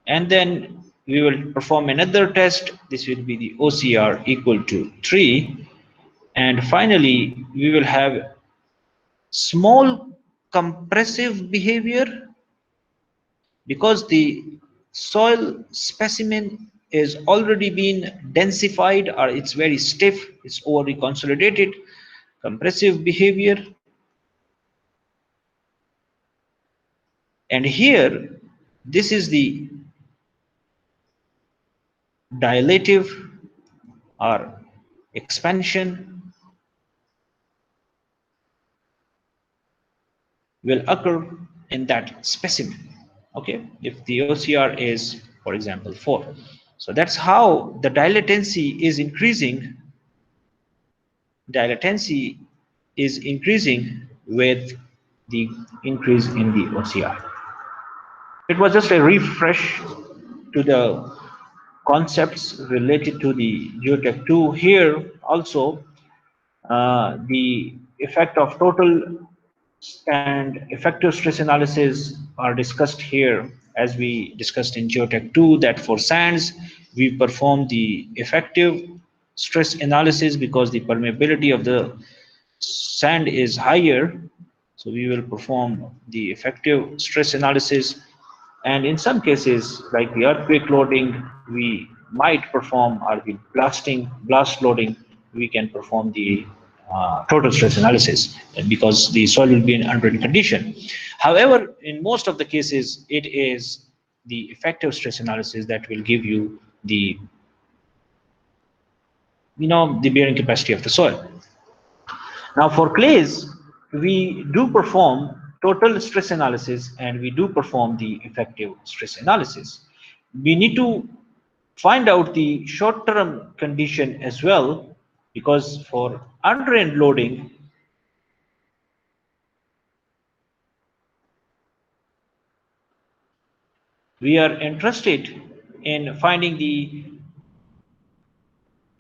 And then we will perform another test. This will be the OCR equal to 3. And finally, we will have small compressive behavior, because the soil specimen is already been densified, or it's very stiff, it's overly consolidated. Compressive behavior, and here this is the dilative or expansion will occur in that specimen. Okay, if the OCR is, for example, 4. So that's how the dilatancy is increasing. Dilatancy is increasing with the increase in the OCR. It was just a refresh to the concepts related to the Geotech 2. Here also the effect of total and effective stress analysis are discussed here, as we discussed in Geotech 2, that for sands we perform the effective stress analysis because the permeability of the sand is higher, so we will perform the effective stress analysis. And in some cases, like the earthquake loading, we might perform, or the blast loading, we can perform the total stress analysis, because the soil will be in undrained condition. However, in most of the cases, it is the effective stress analysis that will give you the the bearing capacity of the soil. Now for clays, we do perform total stress analysis and we do perform the effective stress analysis. We need to find out the short-term condition as well, because for undrained loading, we are interested in finding the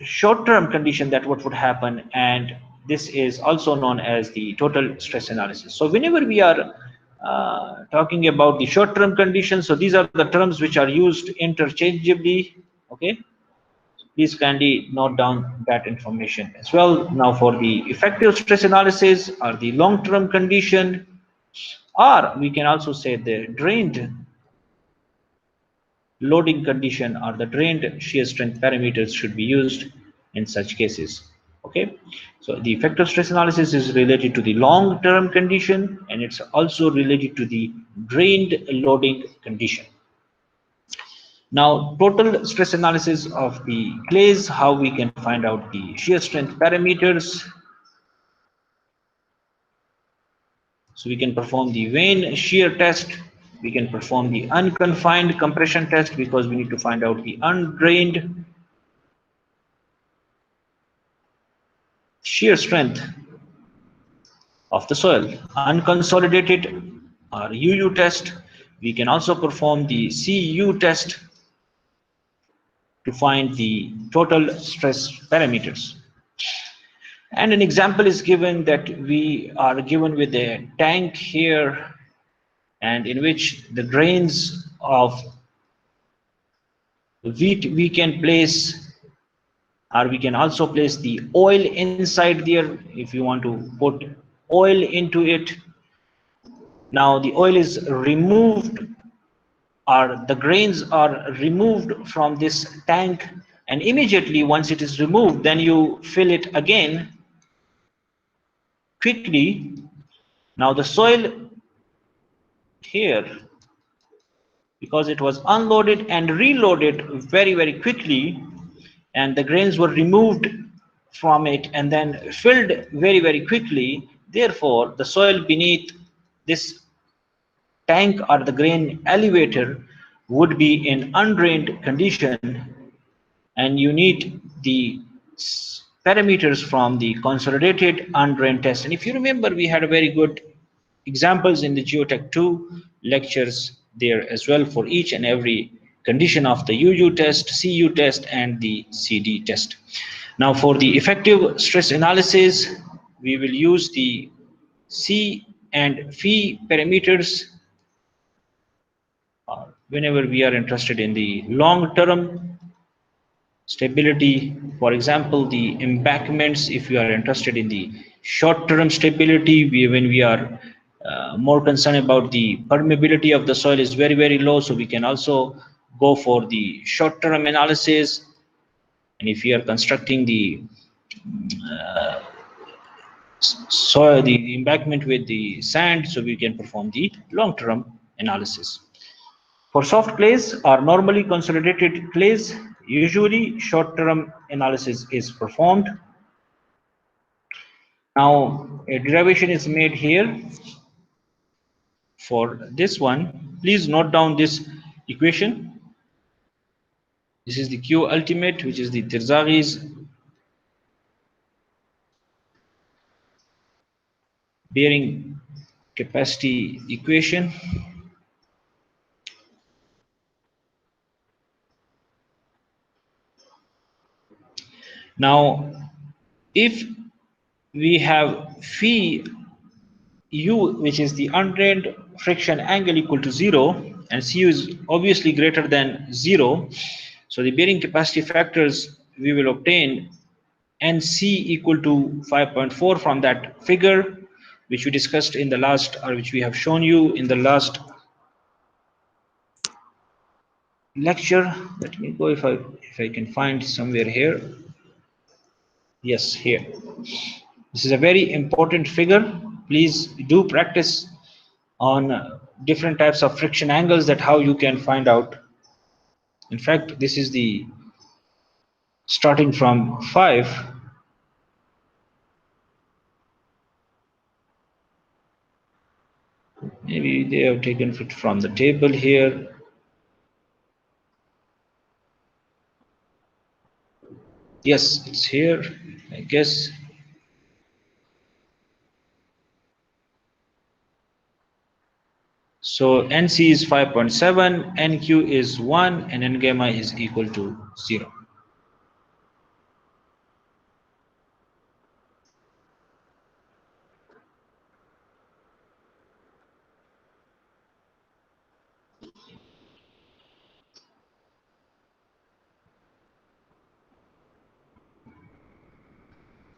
short-term condition, that what would happen, and this is also known as the total stress analysis. So whenever we are talking about the short-term conditions, so these are the terms which are used interchangeably. Okay, please kindly note down that information as well. Now for the effective stress analysis, or the long-term condition, or we can also say the drained loading condition, or the drained shear strength parameters should be used. in such cases. Okay, so the effective stress analysis is related to the long-term condition, and it's also related to the drained loading condition. Now, total stress analysis of the clays, how we can find out the shear strength parameters. So we can perform the vein shear test. We can perform the unconfined compression test because we need to find out the undrained shear strength of the soil. Unconsolidated or UU test. We can also perform the CU test to find the total stress parameters. And an example is given that we are given with a tank here, and in which the grains of wheat we can place, or we can also place the oil inside there if you want to put oil into it. Now the oil is removed, or the grains are removed from this tank, and immediately once it is removed, then you fill it again quickly. Now the soil here, because it was unloaded and reloaded very quickly, and the grains were removed from it and then filled very quickly, therefore the soil beneath this tank or the grain elevator would be in undrained condition, and you need the parameters from the consolidated undrained test. And if you remember, we had a very good examples in the Geotech 2 lectures there as well for each and every condition of the UU test, CU test, and the CD test. Now for the effective stress analysis, we will use the C and phi parameters whenever we are interested in the long-term stability. For example, the embankments, if you are interested in the short-term stability, when we are more concerned about the permeability of the soil is very low, so we can also go for the short-term analysis. And if we are constructing the soil, the embankment with the sand, so we can perform the long-term analysis. For soft clays or normally consolidated clays, usually short-term analysis is performed. Now a derivation is made here for this one. Please note down this equation. This is the Q ultimate, which is the Tirzagi's bearing capacity equation. Now if we have phi u, which is the undrained friction angle, equal to 0, and cu is obviously greater than 0, so the bearing capacity factors we will obtain nc equal to 5.4 from that figure which we discussed in the last, or which we have shown you in the last lecture. Let me go if I can find somewhere here. Yes, here. This is a very important figure. Please do practice on different types of friction angles, that how you can find out. In fact, this is the starting from 5. Maybe they have taken it from the table here. Yes, it's here, I guess. So NC is 5.7, NQ is 1, and N gamma is equal to 0.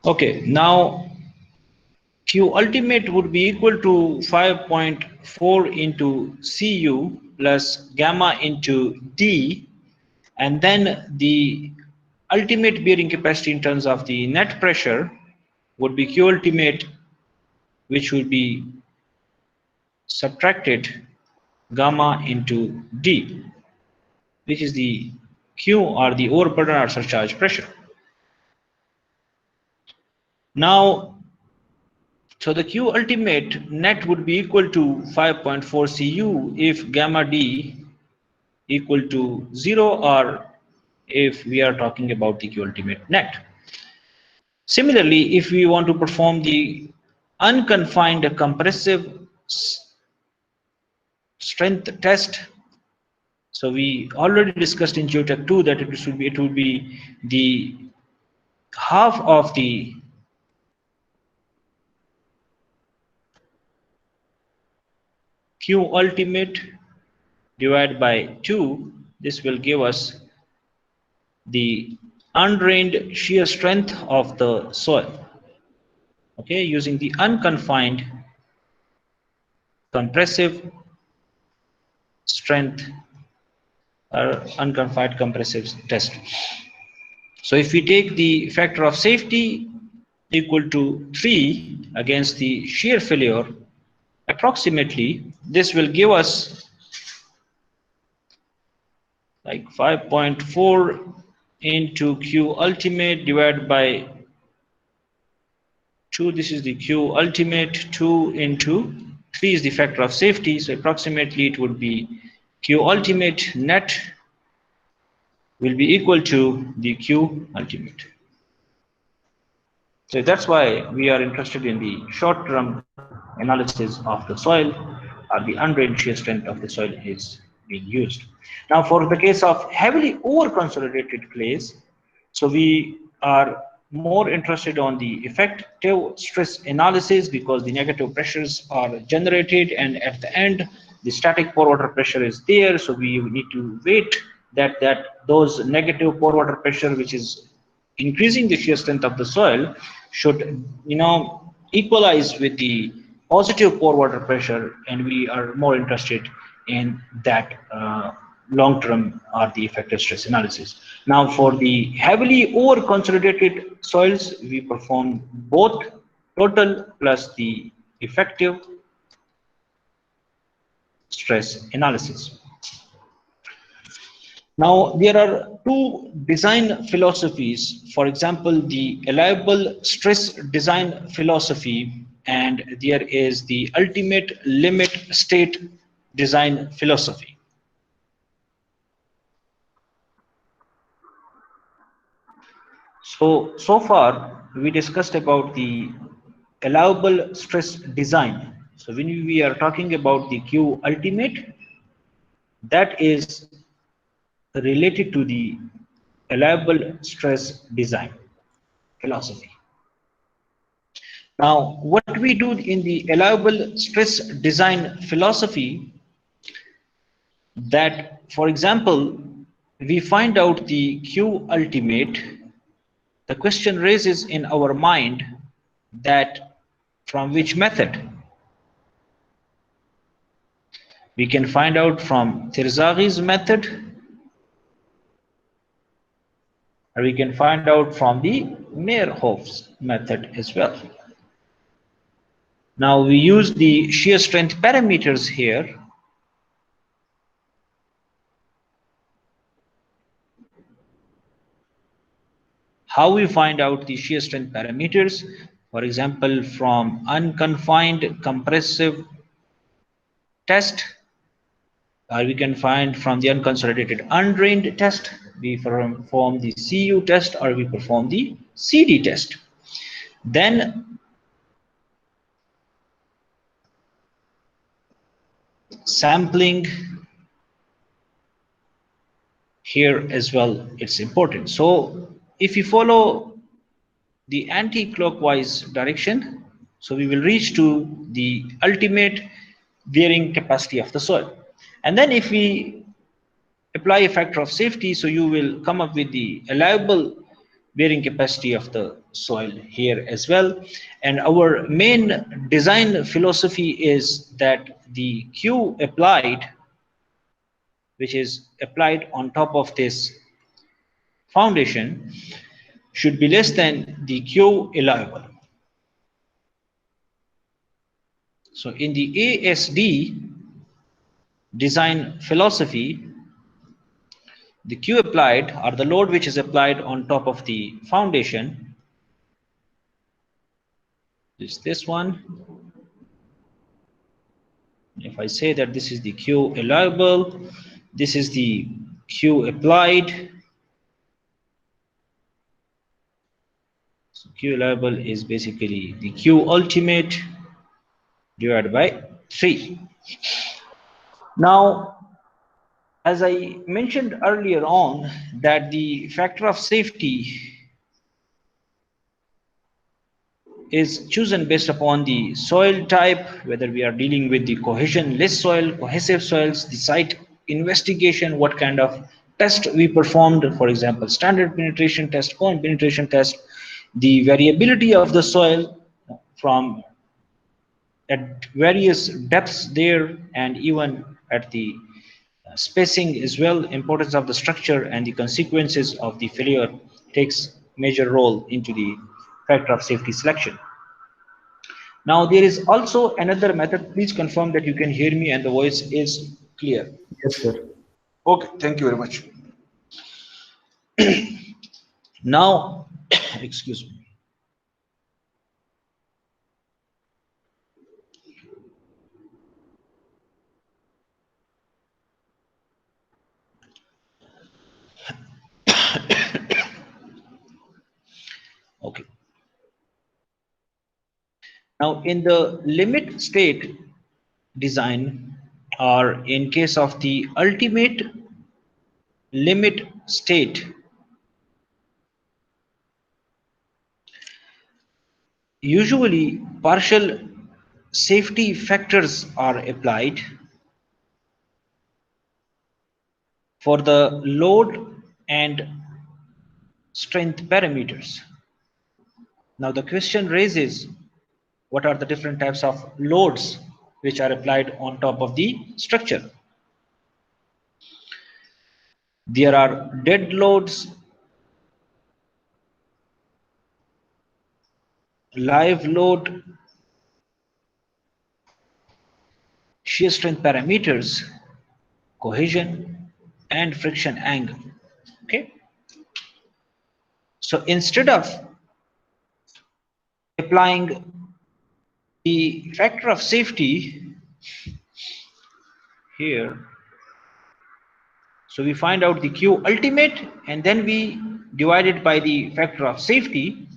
Okay, now Q ultimate would be equal to 5.4 into Cu plus gamma into D, and then the ultimate bearing capacity in terms of the net pressure would be Q ultimate, which would be subtracted gamma into D, which is the Q or the overburden or surcharge pressure. Now, so the Q ultimate net would be equal to 5.4 Cu if gamma D equal to 0, or if we are talking about the Q ultimate net. Similarly, if we want to perform the unconfined compressive strength test, so we already discussed in Geotech 2 that it would be the half of the Q ultimate divided by 2. This will give us the undrained shear strength of the soil, okay, using the unconfined compressive strength or unconfined compressive test. So if we take the factor of safety equal to 3 against the shear failure, approximately this will give us like 5.4 into Q ultimate divided by 2. This is the Q ultimate. 2 into 3 is the factor of safety, so approximately it would be Q ultimate net will be equal to the Q ultimate. So that's why we are interested in the short-term analysis of the soil, or the undrained shear strength of the soil is being used. Now for the case of heavily over-consolidated clays, so we are more interested on the effective stress analysis, because the negative pressures are generated and at the end the static pore water pressure is there, so we need to wait that those negative pore water pressure, which is increasing the shear strength of the soil, should equalize with the positive pore water pressure, and we are more interested in that long-term or the effective stress analysis. Now for the heavily over consolidated soils, we perform both total plus the effective stress analysis. Now there are two design philosophies, for example the allowable stress design philosophy, and there is the ultimate limit state design philosophy. So far we discussed about the allowable stress design. So when we are talking about the Q ultimate, that is related to the allowable stress design philosophy. Now what we do in the allowable stress design philosophy, that for example we find out the Q ultimate, the question raises in our mind that from which method? We can find out from Tirzaghi's method, or we can find out from the Meyerhoff's method as well. Now we use the shear strength parameters here. How we find out the shear strength parameters? For example, from unconfined compressive test, or we can find from the unconsolidated undrained test, we perform the CU test, or we perform the CD test. Then sampling here as well, it's important. So if you follow the anti-clockwise direction, so we will reach to the ultimate bearing capacity of the soil. And then if we apply a factor of safety, so you will come up with the allowable bearing capacity of the soil here as well. And our main design philosophy is that the Q applied, which is applied on top of this foundation should be less than the Q allowable. So in the ASD design philosophy, the Q applied, or the load which is applied on top of the foundation, is this one. If I say that this is the Q allowable, this is the Q applied. So Q allowable is basically the Q ultimate divided by 3. Now, as I mentioned earlier on, that the factor of safety is chosen based upon the soil type, whether we are dealing with the cohesion-less soil, cohesive soils, the site investigation, what kind of test we performed, for example, standard penetration test, cone penetration test, the variability of the soil from at various depths there, and even at the spacing as well, importance of the structure and the consequences of the failure takes major role into the factor of safety selection. Now there is also another method. Please confirm that you can hear me and the voice is clear. Yes, sir. Okay, thank you very much. Now, excuse me. Okay. Now, in the limit state design, or in case of the ultimate limit state, usually partial safety factors are applied for the load and strength parameters. Now the question raises, what are the different types of loads which are applied on top of the structure? There are dead loads, live load, shear strength parameters, cohesion, and friction angle. Okay. So instead of applying the factor of safety here, so we find out the Q ultimate and then we divide it by the factor of safety.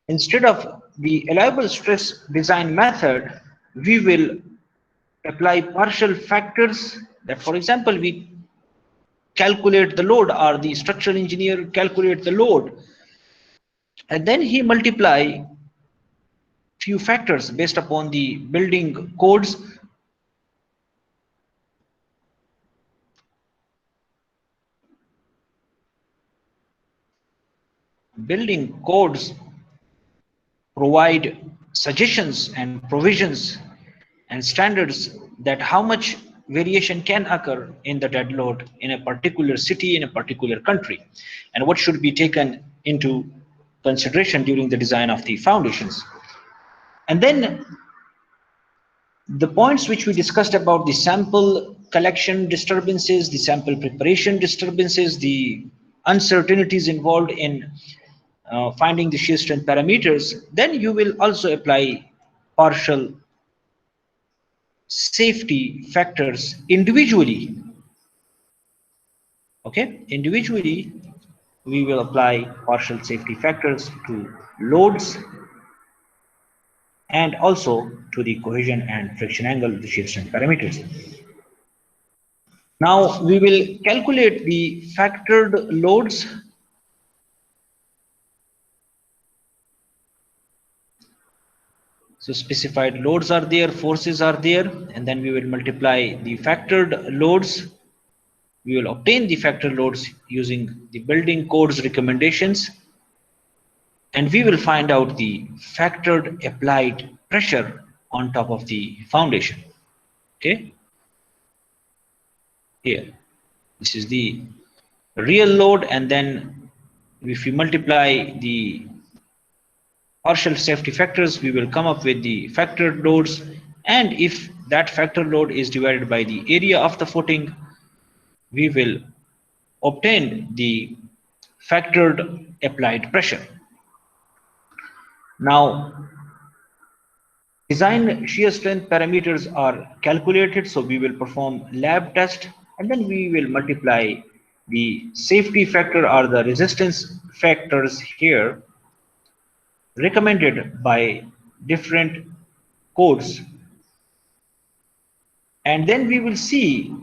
Instead of the allowable stress design method, we will apply partial factors that, for example, we calculate the load, or the structural engineer calculate the load, and then he multiply few factors based upon the building codes. Building codes provide suggestions and provisions and standards that how much variation can occur in the dead load in a particular city, in a particular country, and what should be taken into consideration during the design of the foundations. And then the points which we discussed about the sample collection disturbances, the sample preparation disturbances, the uncertainties involved in finding the shear strength parameters, then you will also apply partial safety factors individually. Okay, individually we will apply partial safety factors to loads and also to the cohesion and friction angle, the shear strength parameters. Now we will calculate the factored loads. So specified loads are there, forces are there, and then we will multiply the factored loads. We will obtain the factored loads using the building codes recommendations, and we will find out the factored applied pressure on top of the foundation. Okay, here this is the real load, and then if we multiply the partial safety factors, we will come up with the factored loads, and if that factor load is divided by the area of the footing, we will obtain the factored applied pressure. Now, design shear strength parameters are calculated, so we will perform lab test, and then we will multiply the safety factor or the resistance factors here recommended by different codes, and then we will see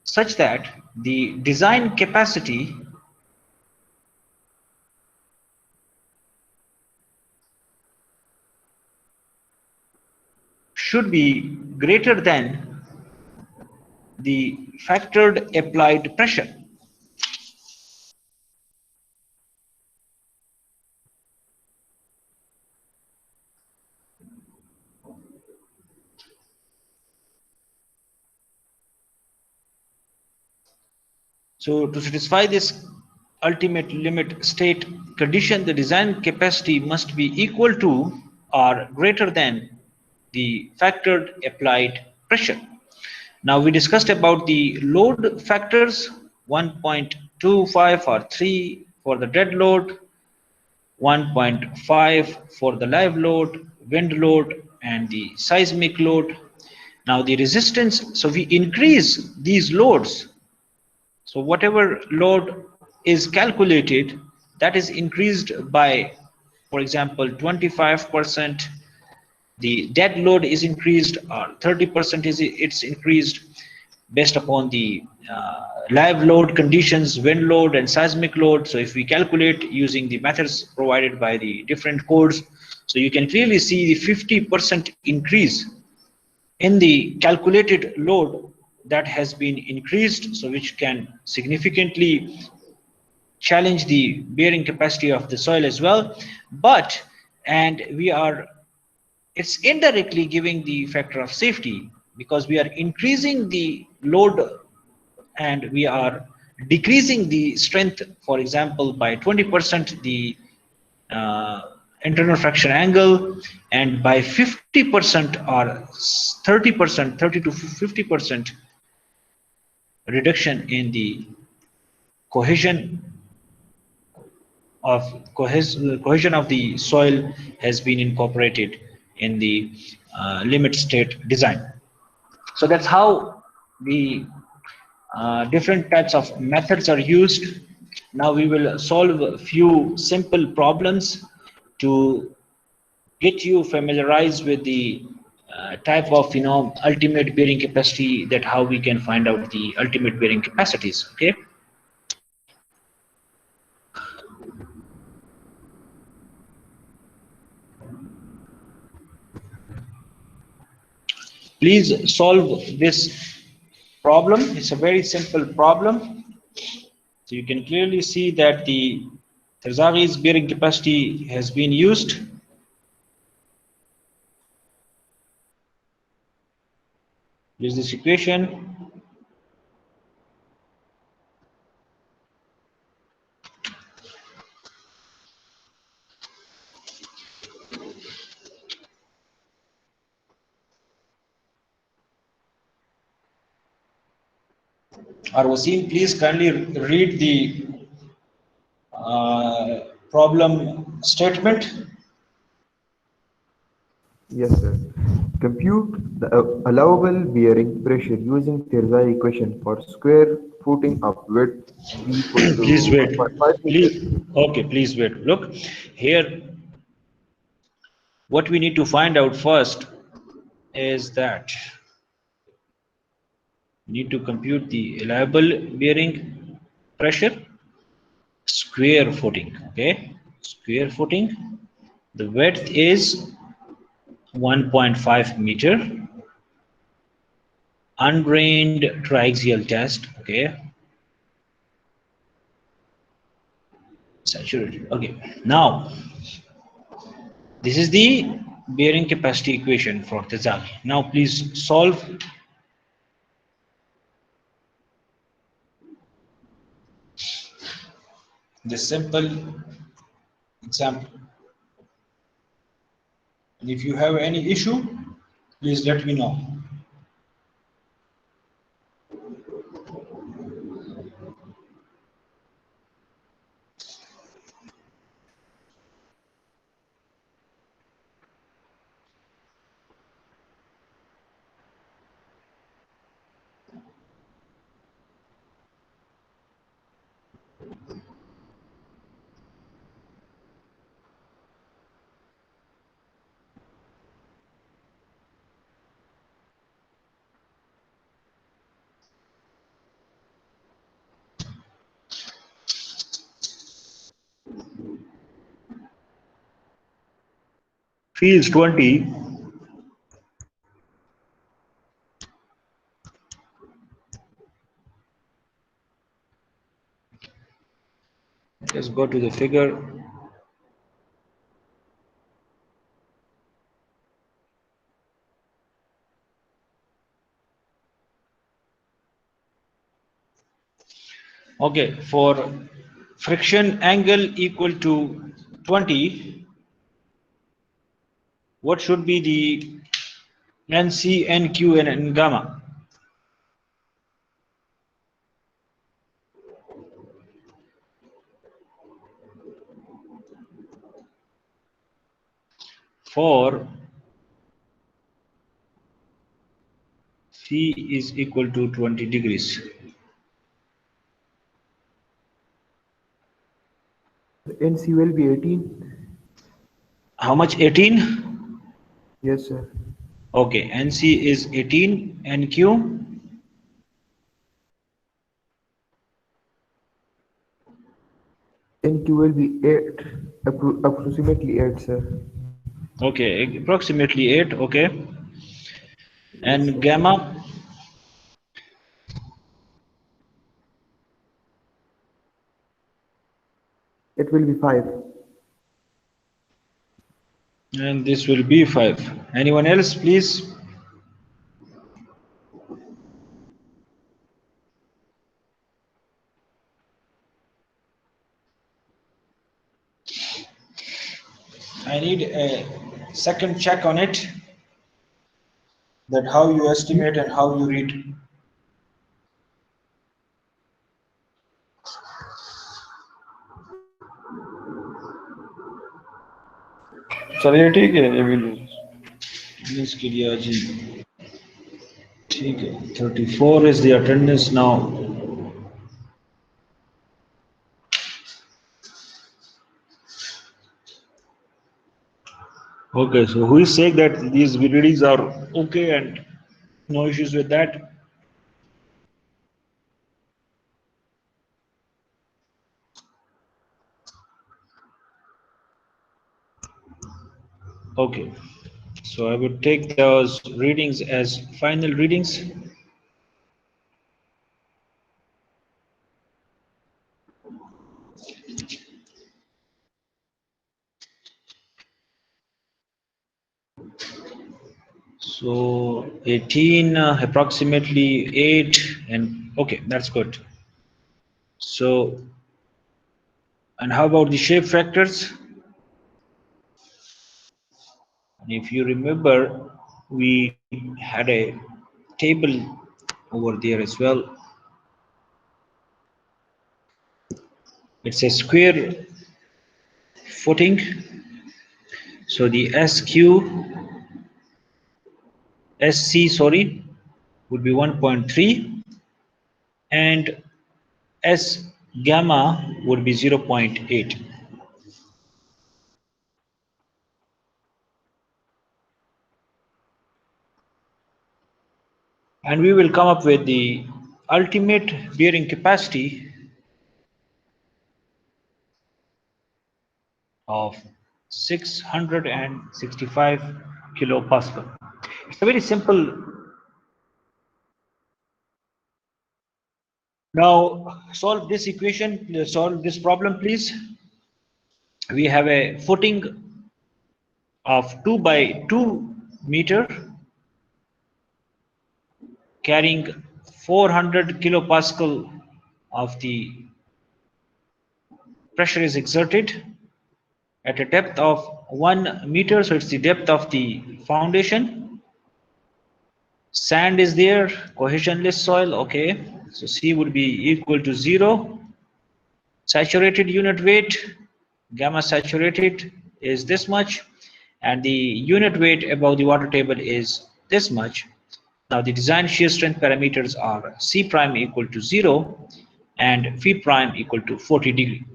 such that the design capacity should be greater than the factored applied pressure. So to satisfy this ultimate limit state condition, the design capacity must be equal to or greater than the factored applied pressure. Now we discussed about the load factors, 1.25 or 3 for the dead load, 1.5 for the live load, wind load, and the seismic load. Now the resistance, so we increase these loads. So whatever load is calculated, that is increased by, for example, 25%. The dead load is increased, or 30% is it's increased based upon the live load conditions, wind load and seismic load. So if we calculate using the methods provided by the different codes, so you can clearly see the 50% increase in the calculated load that has been increased, so which can significantly challenge the bearing capacity of the soil as well. But it's indirectly giving the factor of safety, because we are increasing the load and we are decreasing the strength, for example, by 20% the internal fraction angle, and by 50% or 30%, 30 to 50% reduction in the cohesion of the soil has been incorporated in the limit state design. So that's how the different types of methods are used. Now we will solve a few simple problems to get you familiarized with the type of ultimate bearing capacity, that how we can find out the ultimate bearing capacities. Okay. Please solve this problem. It's a very simple problem. So you can clearly see that the Terzaghis bearing capacity has been used. Use this equation. Wasim, please kindly read the problem statement. Yes, sir. Compute the allowable bearing pressure using Terzai equation for square footing of width b equal to Please wait. 1.5 meters. Please wait. Look, here what we need to find out first is that we need to compute the allowable bearing pressure, square footing. Okay, square footing. The width is 1.5 meter. Undrained triaxial test. Okay. Saturated. Okay. Now, this is the bearing capacity equation for Terzaghi. Now, please solve. this simple example. And if you have any issue, please let me know. Fields 20. Let's go to the figure. Okay, for friction angle equal to 20, what should be the NC, NQ, and gamma? For C is equal to 20 degrees. NC will be 18. How much? 18? Yes, sir. Okay, NC is 18, NQ? NQ will be 8, approximately 8, sir. Okay, approximately 8, okay. Yes, And sir. gamma? It will be 5. And this will be 5. Anyone else, please? I need a second check on it, that how you estimate and how you read. चलिए ठीक है ये video इसके लिए आज ठीक है 34 is the attendance now. Okay, so who is saying that these readings are okay and no issues with that? Okay, so I would take those readings as final readings. So 18, approximately 8, and okay, that's good. So, and how about the shape factors? If you remember, we had a table over there as well. It's a square footing. So the SC, sorry, would be 1.3, and S gamma would be 0.8. And we will come up with the ultimate bearing capacity of 665 kilopascal. It's a very simple. Now solve this equation, solve this problem, please. We have a footing of 2 by 2 meter carrying 400 kilopascal of the pressure is exerted at a depth of 1 meter, so it's the depth of the foundation. Sand is there, cohesionless soil, okay. So C would be equal to 0. Saturated unit weight, gamma saturated is this much, and the unit weight above the water table is this much. Now the design shear strength parameters are C prime equal to 0 and phi prime equal to 40 degree.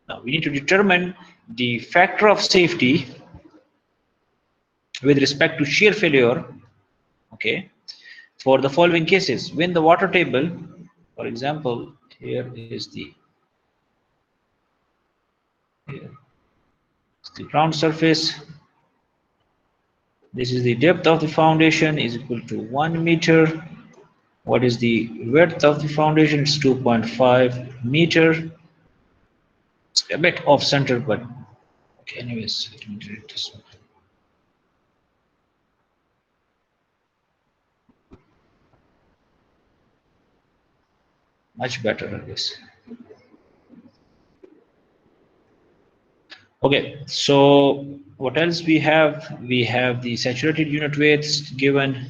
Now we need to determine the factor of safety with respect to shear failure, okay, for the following cases. When the water table, for example, here is the ground surface, this is the depth of the foundation is equal to 1 meter. What is the width of the foundation? It's 2.5 meter. It's a bit off center, but okay, anyways, let me delete this one. Much better, I guess. Okay, so what else we have? We have the saturated unit weights given.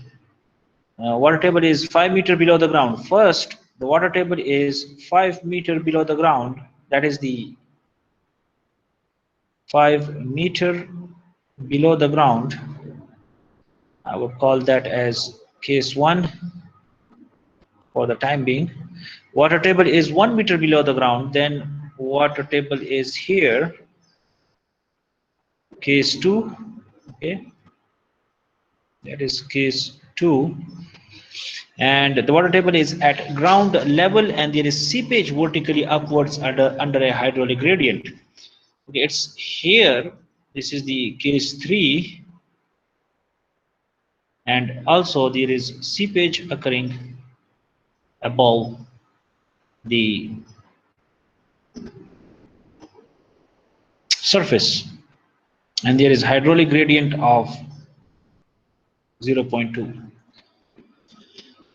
Water table is 5 meter below the ground. First, the water table is 5 meter below the ground. That is the 5 meter below the ground. I would call that as case 1 for the time being. Water table is 1 meter below the ground. Then water table is here. Case 2. Okay, that is case 2. And the water table is at ground level, and there is seepage vertically upwards under a hydraulic gradient. Okay, it's here. This is the case 3, and also there is seepage occurring above the surface, and there is hydraulic gradient of 0.2.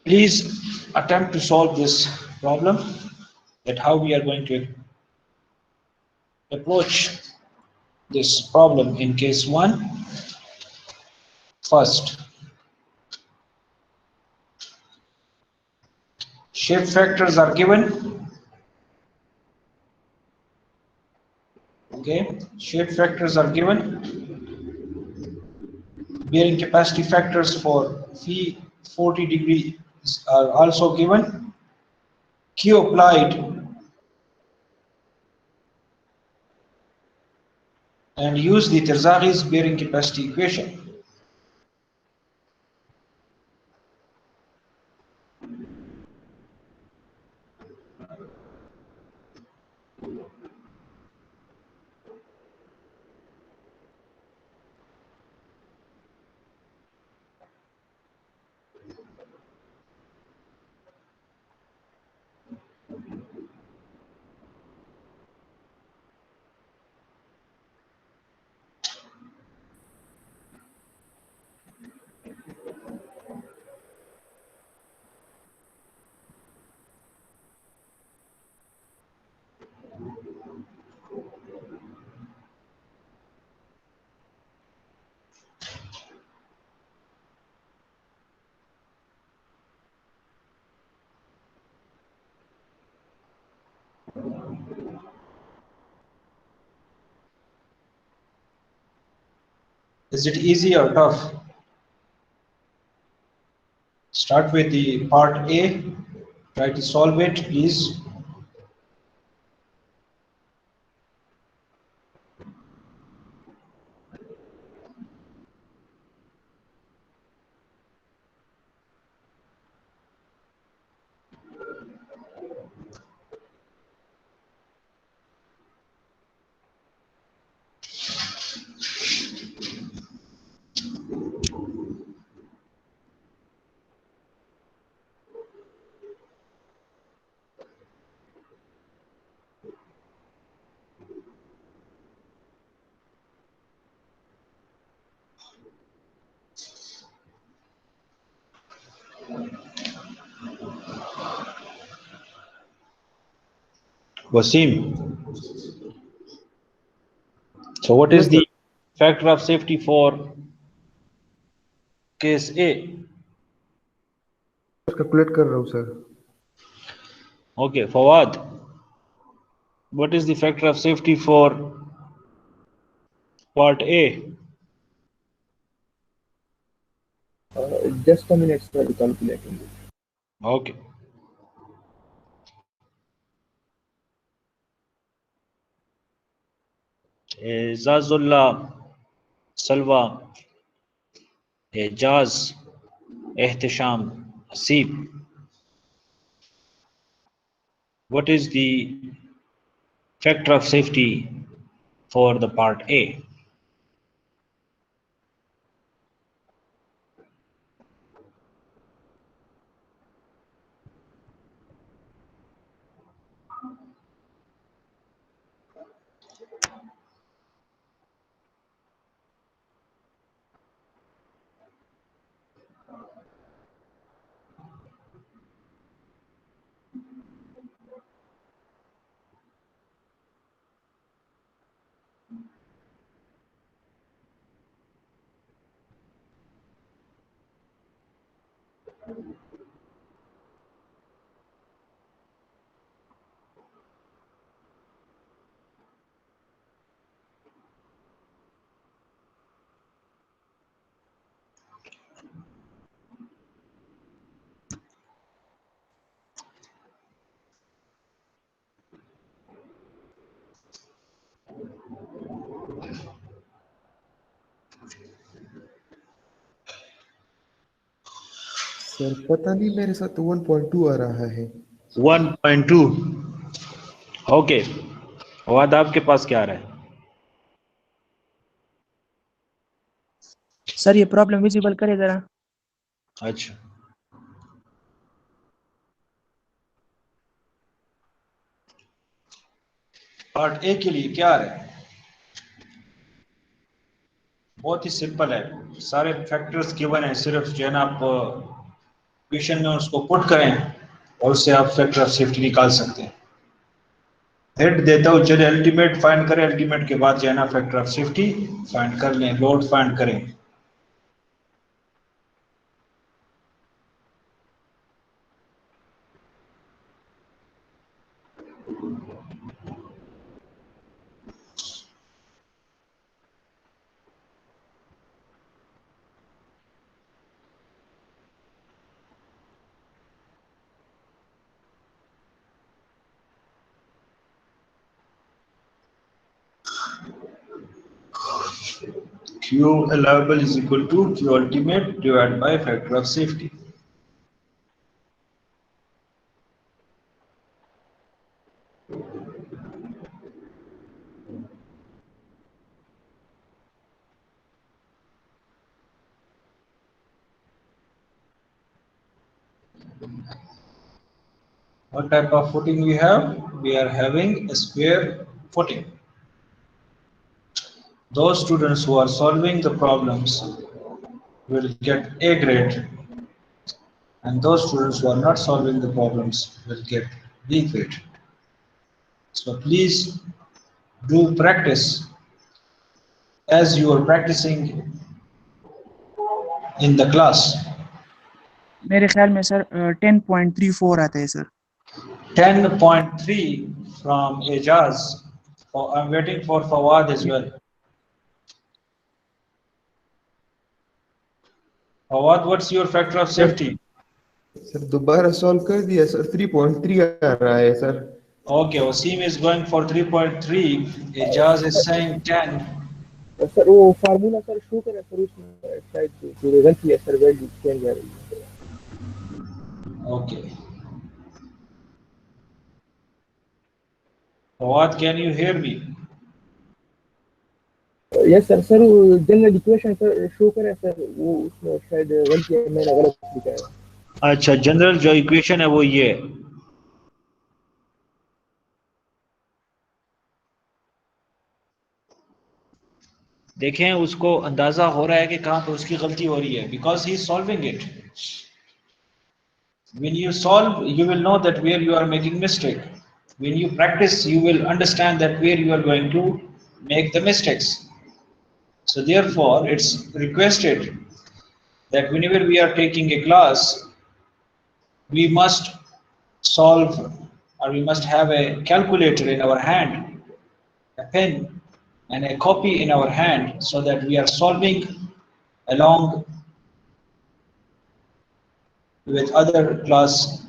Please attempt to solve this problem, that how we are going to approach this problem in case 1. First, shape factors are given. Okay, shape factors are given. Bearing capacity factors for phi 40 degrees are also given. Q applied, and use the Terzaghi's bearing capacity equation. Is it easy or tough? Start with the part A. Try to solve it, please. Wasim. So what is Yes, sir. the factor of safety for case A? Calculate कर रहा हूँ sir. Okay, Fawad, what is the factor of safety for part A? Just a minute, sir, calculating it. Okay. Zazullah, Salwa, Jaz, Ehtisham, Hasib. What is the factor of safety for the part A? Sir पता नहीं मेरे साथ 1.2 आ रहा है. 1.2. Okay. Fawad आपके पास क्या आ रहा है? सर ये प्रॉब्लम विजिबल करे जरा. अच्छा. पार्ट ए के लिए क्या आ रहा है? बहुत ही सिंपल है, सारे फैक्टर्स गिवन है, सिर्फ जो है ना आप क्वेश्चन में उसको पुट करें और उससे आप फैक्टर ऑफ सेफ्टी निकाल सकते हैं. हेड देता हूँ, चलिए अल्टीमेट फाइंड करें, अल्टीमेट के बाद जो है ना फैक्टर ऑफ सेफ्टी फाइंड कर लें, लोड फाइंड करें. Q allowable is equal to Q ultimate divided by factor of safety. What type of footing we have? We are having a square footing. Those students who are solving the problems will get A grade, and those students who are not solving the problems will get B grade. So please do practice as you are practicing in the class. मेरे ख्याल में sir 10.34 आता है sir. 10.3 from Ejaz. Oh, I'm waiting for Fawad as well. Fawad, what's your factor of safety? Sir दोबारा solve कर दिया sir. 3.3 आ रहा है sir. Okay, Wasim is going for 3.3. Ejaz is saying 10. Sir वो फार्मूला सर शो करें sir, उसमें शायद जो गलती है सर, वैल्यू चेंज आ रही है. Okay. Fawad, can you hear me? Yes sir. Sir वो जनरल इक्वेशन सर शो करें सर, वो उसमें शायद गलती है, मैंने गलत लिखा है. अच्छा, जनरल जो इक्वेशन है वो ये है. देखें, उसको अंदाजा हो रहा है कि कहाँ पर उसकी गलती हो रही है, because he is solving it. When you solve, you will know that where you are making mistake. When you practice, you will understand that where you are going to make the mistakes. So therefore, it's requested that whenever we are taking a class, we must solve, or we must have a calculator in our hand, a pen and a copy in our hand, so that we are solving along with other class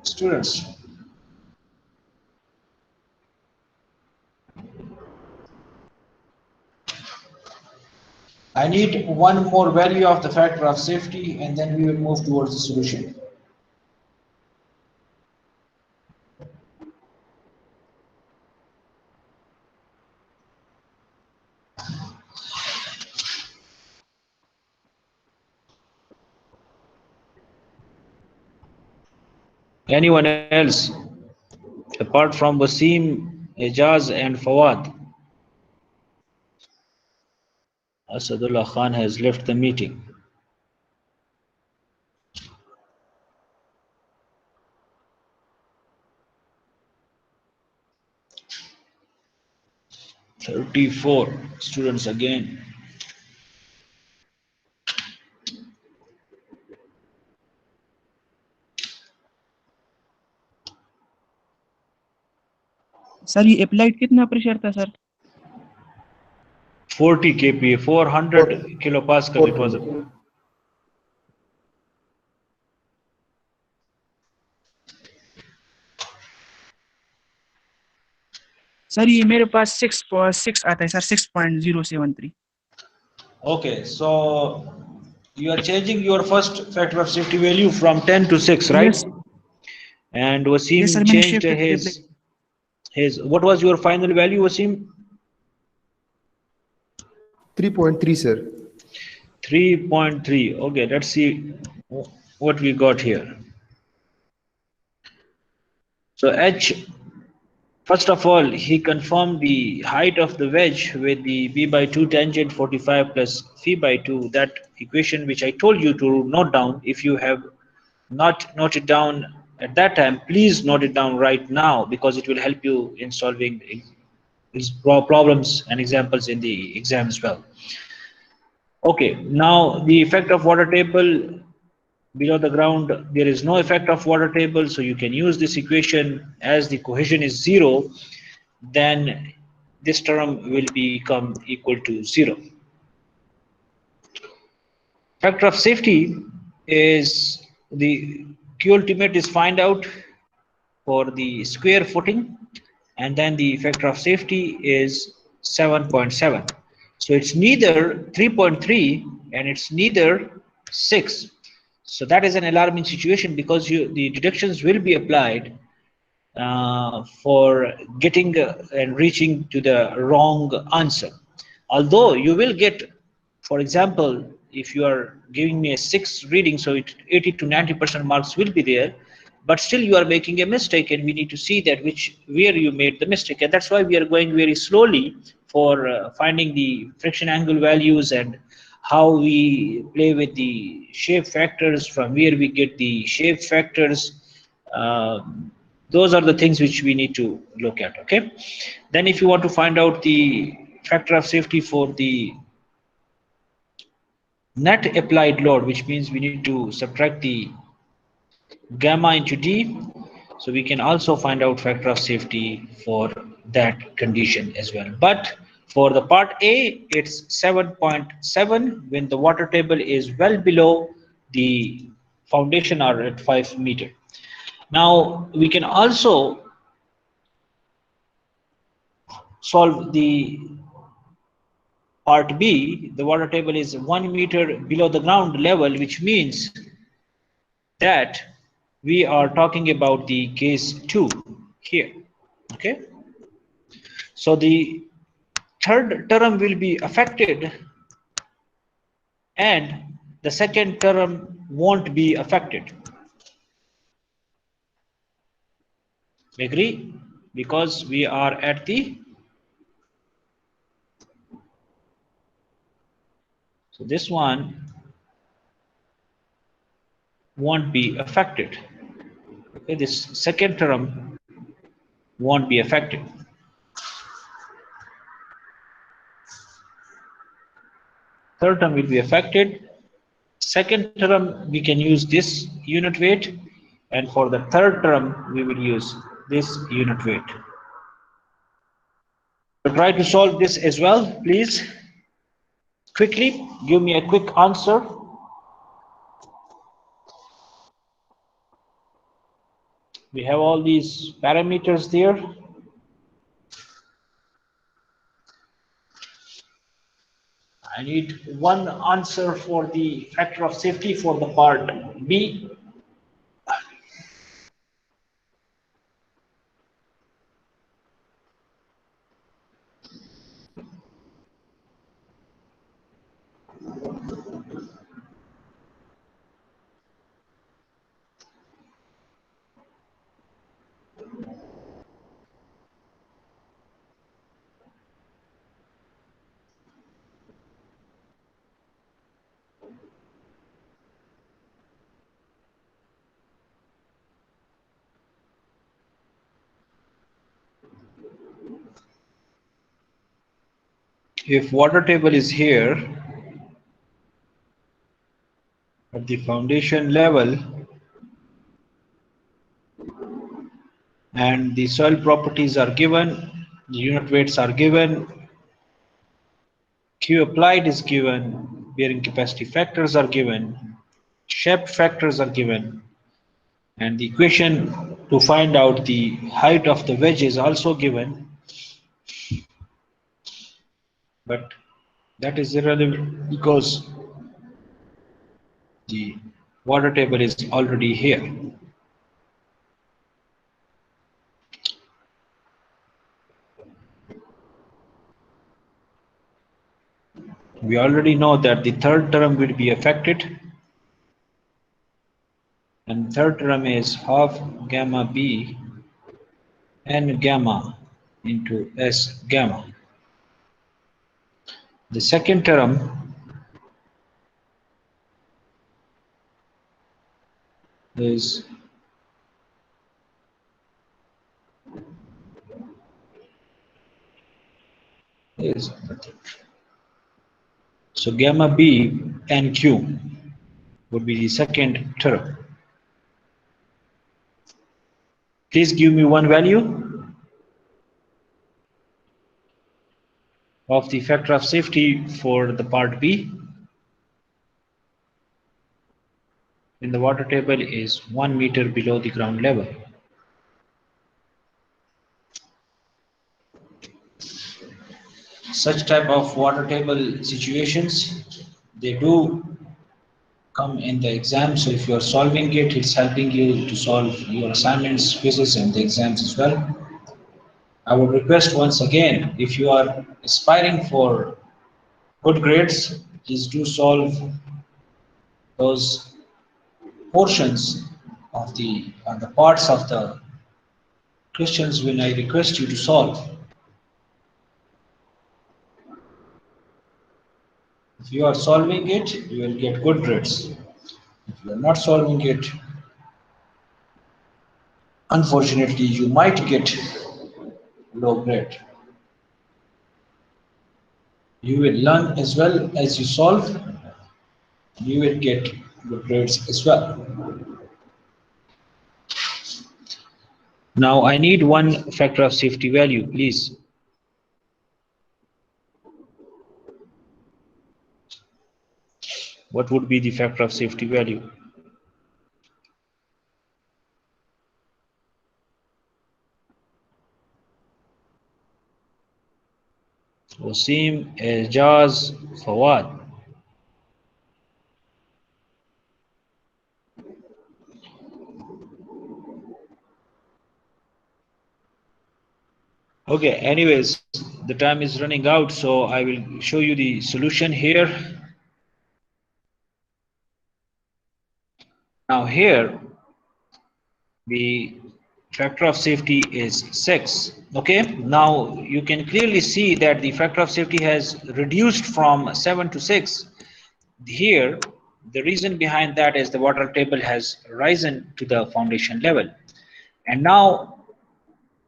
students. I need one more value of the factor of safety, and then we will move towards the solution. Anyone else apart from Wasim, Ejaz, and Fawad? Asadullah Khan has left the meeting. "34 students again." Sir ये applied कितना pressure था sir? 40 kPa, 400 kilopascal it was. Sir ये मेरे पास 6 आता है sir, 6.073. Okay, so you are changing your first factor of safety value from 10 to 6, right? Yes. And Wasim Yes, sir, changed shift his. What was your final value, Wasim? 3.3, sir. 3.3. Okay, let's see what we got here. So H, first of all, he confirmed the height of the wedge with the B by 2 tangent 45 plus phi by 2, that equation which I told you to note down. If you have not noted down at that time, please note it down right now, because it will help you in solving these problems and examples in the exam as well. Okay, now the effect of water table below the ground, there is no effect of water table, so you can use this equation. As the cohesion is 0, then this term will become equal to 0. Factor of safety is the Q ultimate is find out for the square footing, and then the factor of safety is 7.7. So it's neither 3.3 and it's neither 6. So that is an alarming situation, because the deductions will be applied for getting and reaching to the wrong answer. Although you will get, for example, if you are giving me a 6 reading, so 80 to 90% marks will be there, but still you are making a mistake, and we need to see that where you made the mistake. And that's why we are going very slowly for finding the friction angle values and how we play with the shape factors, from where we get the shape factors. Those are the things which we need to look at. Okay, then if you want to find out the factor of safety for the net applied load, which means we need to subtract the gamma into D, so we can also find out factor of safety for that condition as well. But for the part A, it's 7.7 when the water table is well below the foundation or at 5 meter. Now we can also solve the part B. The water table is 1 meter below the ground level, which means that we are talking about the case 2 here. Okay, so the third term will be affected and the second term won't be affected. Agree? Because we are at the, so this one won't be affected. Okay, this second term won't be affected. third term will be affected. Second term, we can use this unit weight, and for the third term, we will use this unit weight. So try to solve this as well, please. Quickly, give me a quick answer. We have all these parameters there. I need one answer for the factor of safety for the part B. If water table is here at the foundation level and the soil properties are given, the unit weights are given, Q applied is given, bearing capacity factors are given, shape factors are given, and the equation to find out the height of the wedge is also given, but that is irrelevant because the water table is already here. We already know that the third term will be affected, and third term is half gamma B n gamma into S gamma. The second term is so gamma B n Q would be the second term. Please give me one value of the factor of safety for the part B. In the water table is 1 meter below the ground level. Such type of water table situations, they do come in the exam, so if you are solving it, it's helping you to solve your assignments, quizzes, and the exams as well. I would request once again, if you are aspiring for good grades, please do solve those portions of the parts of the questions when I request you to solve. If you are solving it, you will get good grades. If you are not solving it, unfortunately, you might get low grade. You will learn as well as you solve, you will get good grades as well. Now I need one factor of safety value, please. What would be the factor of safety value? Wasim, Ejaz, Fawad. Okay, anyways, the time is running out, so I will show you the solution here. Now here, the factor of safety is 6. Okay, now you can clearly see that the factor of safety has reduced from 7 to 6. Here, the reason behind that is the water table has risen to the foundation level. And now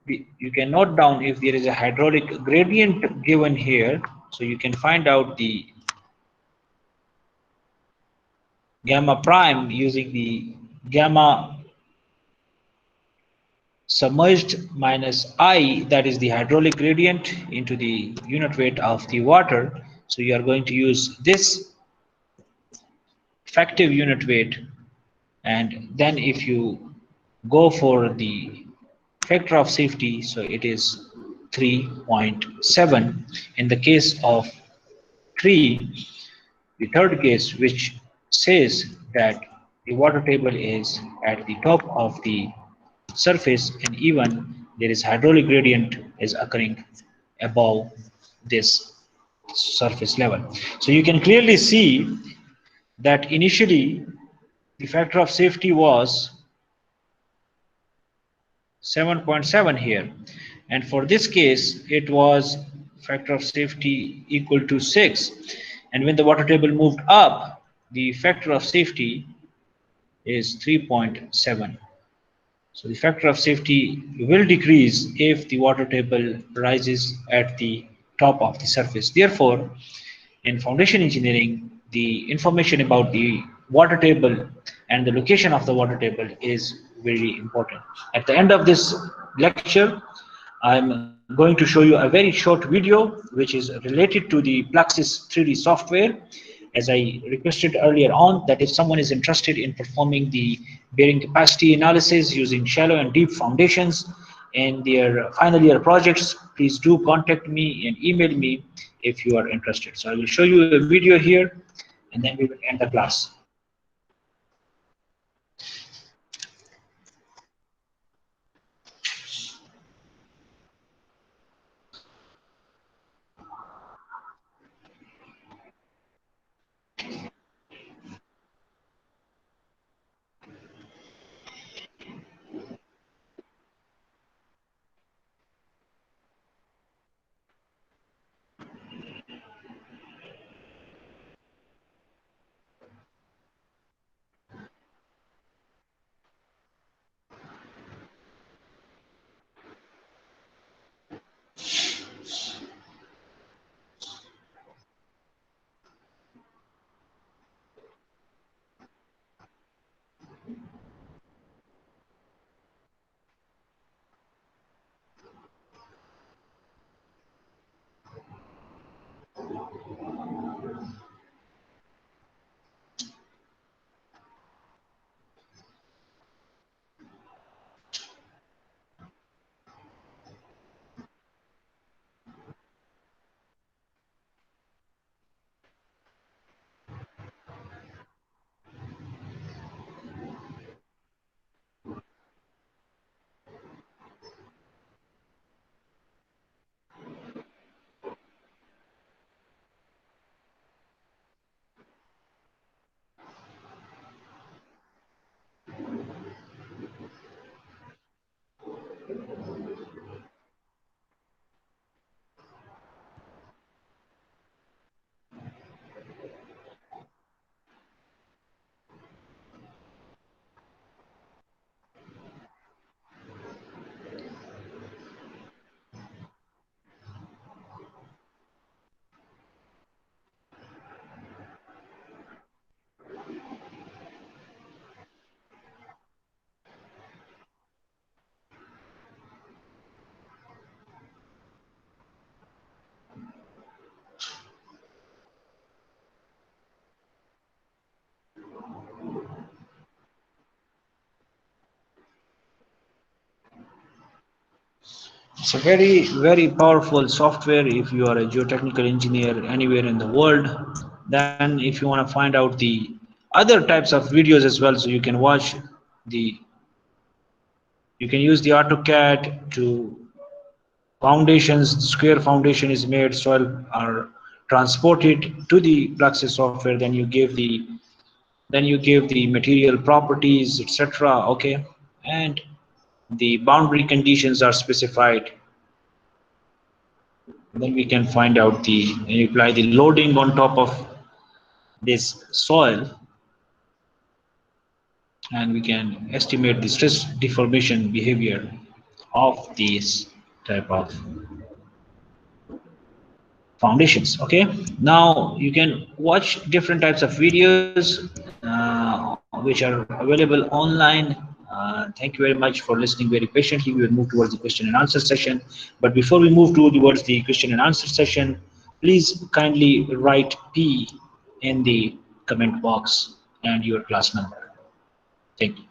you can note down if there is a hydraulic gradient given here, so you can find out the gamma prime using the gamma submerged minus I, that is the hydraulic gradient, into the unit weight of the water. So you are going to use this effective unit weight, and then if you go for the factor of safety, so it is 3.7 in the case of tree. The third case, which says that the water table is at the top of the surface and even there is hydraulic gradient is occurring above this surface level. So you can clearly see that initially the factor of safety was 7.7 here, and for this case it was factor of safety equal to 6, and when the water table moved up the factor of safety is 3.7. So the factor of safety will decrease if the water table rises at the top of the surface. Therefore, in foundation engineering, the information about the water table and the location of the water table is very important. At the end of this lecture, I'm going to show you a very short video which is related to the Plaxis 3D software. As I requested earlier on, that if someone is interested in performing the bearing capacity analysis using shallow and deep foundations in their final year projects, please do contact me and email me if you are interested. So I will show you a video here and then we will end the class. It's a very, very powerful software if you are a geotechnical engineer anywhere in the world. Then if you want to find out the other types of videos as well, so you can watch the, you can use the AutoCAD to foundations, square foundation is made, soil are transported to the Plaxis software, then you give the material properties, etc. Okay, and the boundary conditions are specified. Then we can find out the, and you apply the loading on top of this soil, and we can estimate the stress deformation behavior of these type of foundations. Okay, now you can watch different types of videos. which are available online. Thank you very much for listening very patiently. We will move towards the question and answer session. But before we move towards the question and answer session, please kindly write P in the comment box and your class number. Thank you.